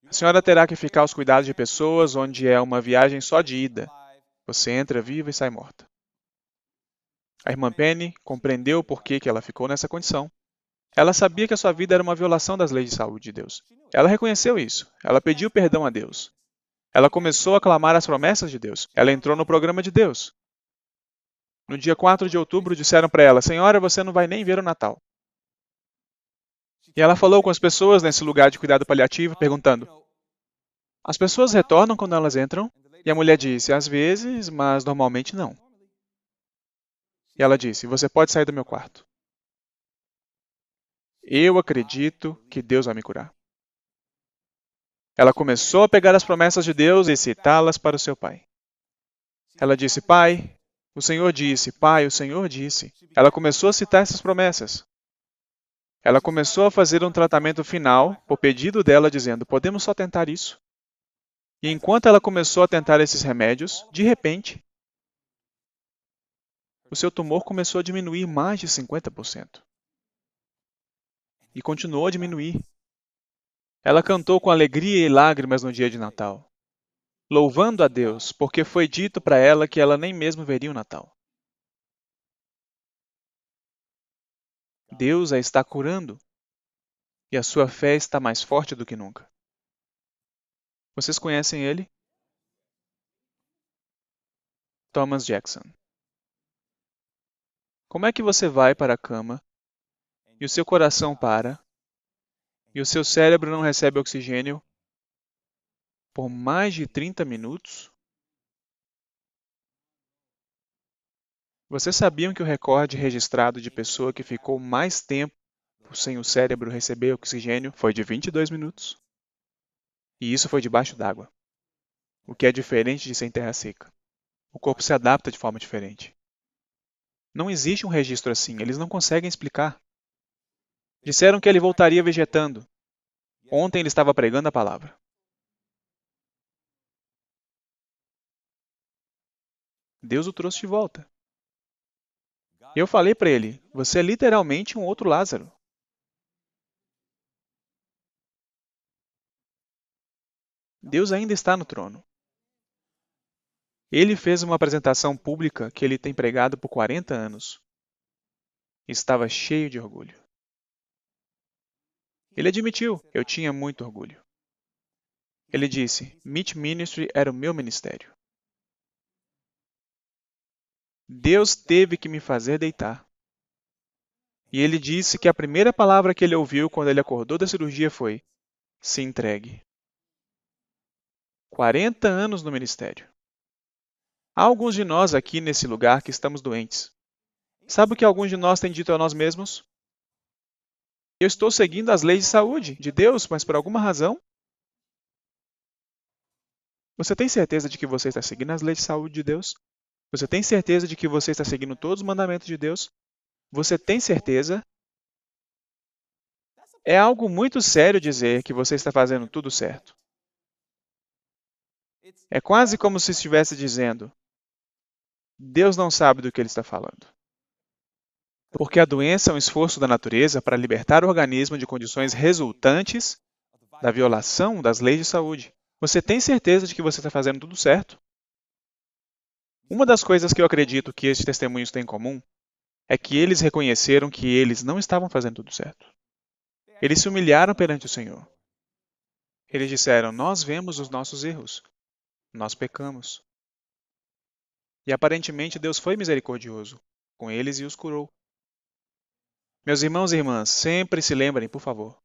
A senhora terá que ficar aos cuidados de pessoas onde é uma viagem só de ida. Você entra viva e sai morta. A irmã Penny compreendeu por que ela ficou nessa condição. Ela sabia que a sua vida era uma violação das leis de saúde de Deus. Ela reconheceu isso. Ela pediu perdão a Deus. Ela começou a clamar as promessas de Deus. Ela entrou no programa de Deus. No dia 4 de outubro, disseram para ela, senhora, você não vai nem ver o Natal. E ela falou com as pessoas nesse lugar de cuidado paliativo, perguntando, as pessoas retornam quando elas entram? E a mulher disse, às vezes, mas normalmente não. E ela disse, você pode sair do meu quarto. Eu acredito que Deus vai me curar. Ela começou a pegar as promessas de Deus e citá-las para o seu pai. Ela disse, pai, o Senhor disse, pai, o Senhor disse. Ela começou a citar essas promessas. Ela começou a fazer um tratamento final, por pedido dela, dizendo, podemos só tentar isso. E enquanto ela começou a tentar esses remédios, de repente, o seu tumor começou a diminuir mais de 50%. E continuou a diminuir. Ela cantou com alegria e lágrimas no dia de Natal, louvando a Deus, porque foi dito para ela que ela nem mesmo veria o Natal. Deus a está curando, e a sua fé está mais forte do que nunca. Vocês conhecem ele? Thomas Jackson. Como é que você vai para a cama, e o seu coração para, e o seu cérebro não recebe oxigênio por mais de 30 minutos? Vocês sabiam que o recorde registrado de pessoa que ficou mais tempo sem o cérebro receber oxigênio foi de 22 minutos? E isso foi debaixo d'água, o que é diferente de ser em terra seca. O corpo se adapta de forma diferente. Não existe um registro assim, eles não conseguem explicar. Disseram que ele voltaria vegetando. Ontem ele estava pregando a palavra. Deus o trouxe de volta. Eu falei para ele: você é literalmente um outro Lázaro. Deus ainda está no trono. Ele fez uma apresentação pública que ele tem pregado por 40 anos. Estava cheio de orgulho. Ele admitiu: eu tinha muito orgulho. Ele disse: Meet Ministry era o meu ministério. Deus teve que me fazer deitar. E ele disse que a primeira palavra que ele ouviu quando ele acordou da cirurgia foi: se entregue. 40 anos no ministério. Há alguns de nós aqui nesse lugar que estamos doentes. Sabe o que alguns de nós têm dito a nós mesmos? Eu estou seguindo as leis de saúde de Deus, mas por alguma razão. Você tem certeza de que você está seguindo as leis de saúde de Deus? Você tem certeza de que você está seguindo todos os mandamentos de Deus? Você tem certeza? É algo muito sério dizer que você está fazendo tudo certo. É quase como se estivesse dizendo: Deus não sabe do que ele está falando. Porque a doença é um esforço da natureza para libertar o organismo de condições resultantes da violação das leis de saúde. Você tem certeza de que você está fazendo tudo certo? Uma das coisas que eu acredito que estes testemunhos têm em comum é que eles reconheceram que eles não estavam fazendo tudo certo. Eles se humilharam perante o Senhor. Eles disseram: nós vemos os nossos erros. Nós pecamos. E aparentemente Deus foi misericordioso com eles e os curou. Meus irmãos e irmãs, sempre se lembrem, por favor.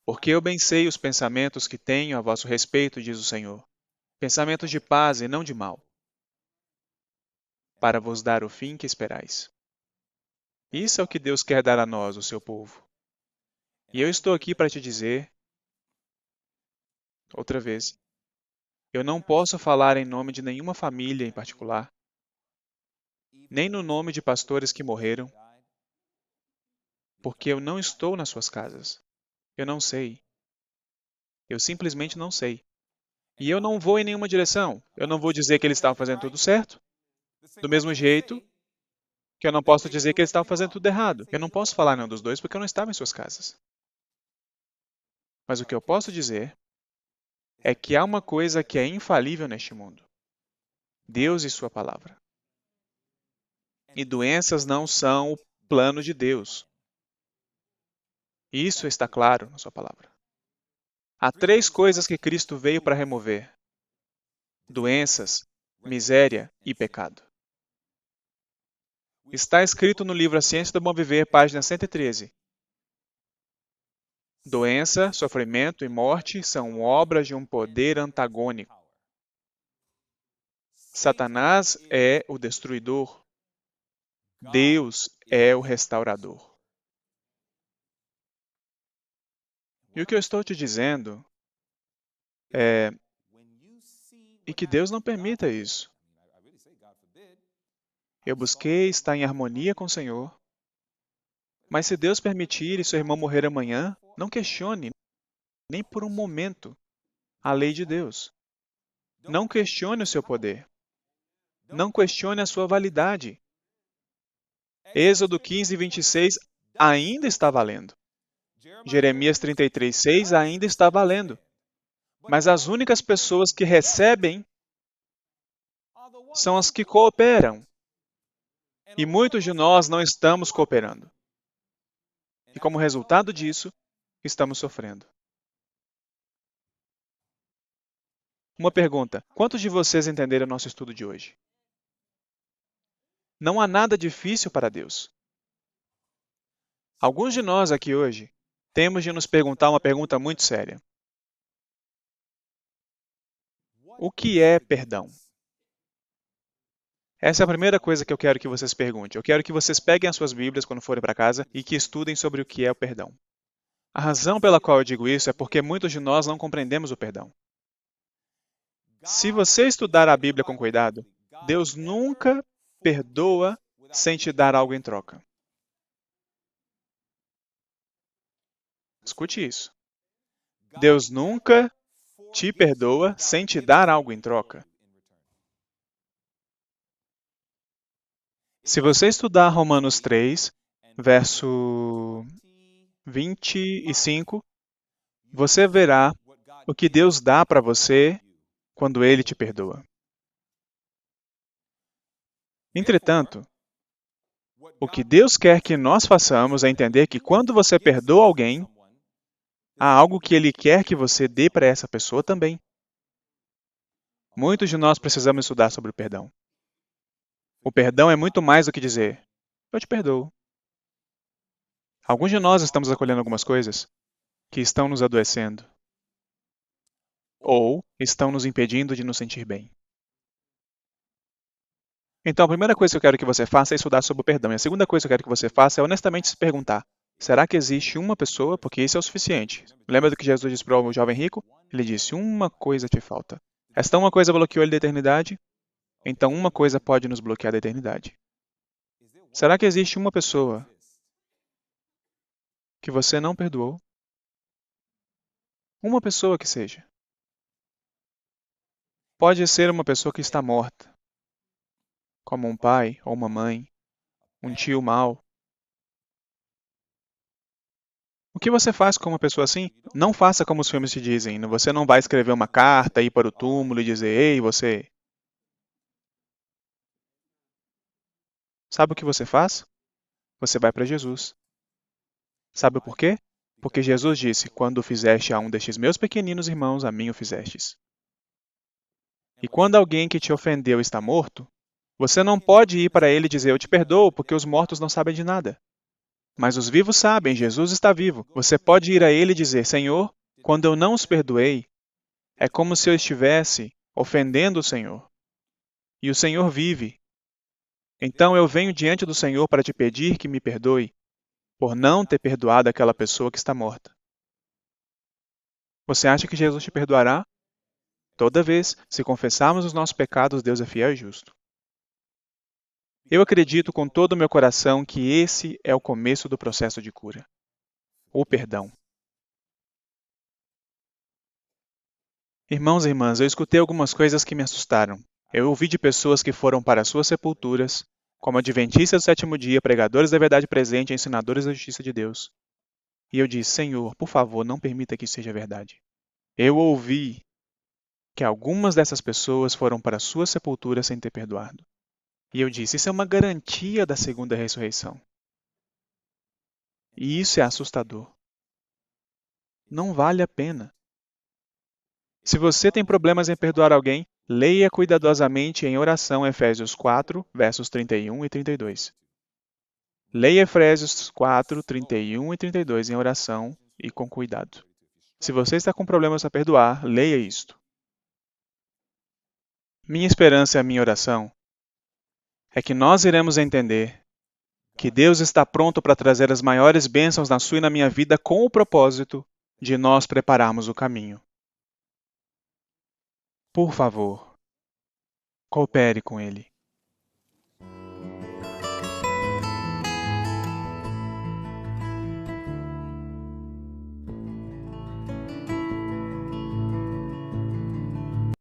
Porque eu bem sei os pensamentos que tenho a vosso respeito, diz o Senhor. Pensamentos de paz e não de mal, para vos dar o fim que esperais. Isso é o que Deus quer dar a nós, o seu povo. E eu estou aqui para te dizer, outra vez, eu não posso falar em nome de nenhuma família em particular, nem no nome de pastores que morreram, porque eu não estou nas suas casas. Eu não sei. Eu simplesmente não sei. E eu não vou em nenhuma direção. Eu não vou dizer que eles estavam fazendo tudo certo. Do mesmo jeito que eu não posso dizer que eles estavam fazendo tudo errado. Eu não posso falar nenhum dos dois porque eu não estava em suas casas. Mas o que eu posso dizer é que há uma coisa que é infalível neste mundo: Deus e sua palavra. E doenças não são o plano de Deus. Isso está claro na sua palavra. Há três coisas que Cristo veio para remover: doenças, miséria e pecado. Está escrito no livro A Ciência do Bom Viver, página 113. Doença, sofrimento e morte são obras de um poder antagônico. Satanás é o destruidor. Deus é o restaurador. E o que eu estou te dizendo é e que Deus não permita isso. Eu busquei estar em harmonia com o Senhor, mas se Deus permitir e seu irmão morrer amanhã, não questione, nem por um momento, a lei de Deus. Não questione o seu poder. Não questione a sua validade. Êxodo 15, 26 ainda está valendo. Jeremias 33, 6 ainda está valendo. Mas as únicas pessoas que recebem são as que cooperam. E muitos de nós não estamos cooperando. E como resultado disso, estamos sofrendo. Uma pergunta: quantos de vocês entenderam nosso estudo de hoje? Não há nada difícil para Deus. Alguns de nós aqui hoje temos de nos perguntar uma pergunta muito séria. O que é perdão? Essa é a primeira coisa que eu quero que vocês perguntem. Eu quero que vocês peguem as suas Bíblias quando forem para casa e que estudem sobre o que é o perdão. A razão pela qual eu digo isso é porque muitos de nós não compreendemos o perdão. Se você estudar a Bíblia com cuidado, Deus nunca perdoa sem te dar algo em troca. Escute isso. Deus nunca te perdoa sem te dar algo em troca. Se você estudar Romanos 3, verso 25, você verá o que Deus dá para você quando Ele te perdoa. Entretanto, o que Deus quer que nós façamos é entender que quando você perdoa alguém, há algo que Ele quer que você dê para essa pessoa também. Muitos de nós precisamos estudar sobre o perdão. O perdão é muito mais do que dizer, eu te perdoo. Alguns de nós estamos acolhendo algumas coisas que estão nos adoecendo ou estão nos impedindo de nos sentir bem. Então, a primeira coisa que eu quero que você faça é estudar sobre o perdão. E a segunda coisa que eu quero que você faça é honestamente se perguntar, será que existe uma pessoa, porque isso é o suficiente? Lembra do que Jesus disse para o jovem rico? Ele disse, uma coisa te falta. Esta uma coisa bloqueou ele da eternidade? Então uma coisa pode nos bloquear da eternidade. Será que existe uma pessoa que você não perdoou? Uma pessoa que seja. Pode ser uma pessoa que está morta, como um pai ou uma mãe, um tio mau. O que você faz com uma pessoa assim? Não faça como os filmes te dizem. Você não vai escrever uma carta, ir para o túmulo e dizer, ei, você. Sabe o que você faz? Você vai para Jesus. Sabe por quê? Porque Jesus disse, quando o fizeste a um destes meus pequeninos irmãos, a mim o fizestes. E quando alguém que te ofendeu está morto, você não pode ir para ele e dizer, eu te perdoo, porque os mortos não sabem de nada. Mas os vivos sabem, Jesus está vivo. Você pode ir a ele e dizer, Senhor, quando eu não os perdoei, é como se eu estivesse ofendendo o Senhor. E o Senhor vive. Então eu venho diante do Senhor para te pedir que me perdoe por não ter perdoado aquela pessoa que está morta. Você acha que Jesus te perdoará? Toda vez, se confessarmos os nossos pecados, Deus é fiel e justo. Eu acredito com todo o meu coração que esse é o começo do processo de cura. O perdão. Irmãos e irmãs, eu escutei algumas coisas que me assustaram. Eu ouvi de pessoas que foram para suas sepulturas, como adventistas do sétimo dia, pregadores da verdade presente e ensinadores da justiça de Deus. E eu disse, Senhor, por favor, não permita que isso seja verdade. Eu ouvi que algumas dessas pessoas foram para sua sepultura sem ter perdoado. E eu disse, isso é uma garantia da segunda ressurreição. E isso é assustador. Não vale a pena. Se você tem problemas em perdoar alguém, leia cuidadosamente em oração Efésios 4, versos 31 e 32. Leia Efésios 4, 31 e 32 em oração e com cuidado. Se você está com problemas a perdoar, leia isto. Minha esperança e a minha oração é que nós iremos entender que Deus está pronto para trazer as maiores bênçãos na sua e na minha vida com o propósito de nós prepararmos o caminho. Por favor, coopere com Ele.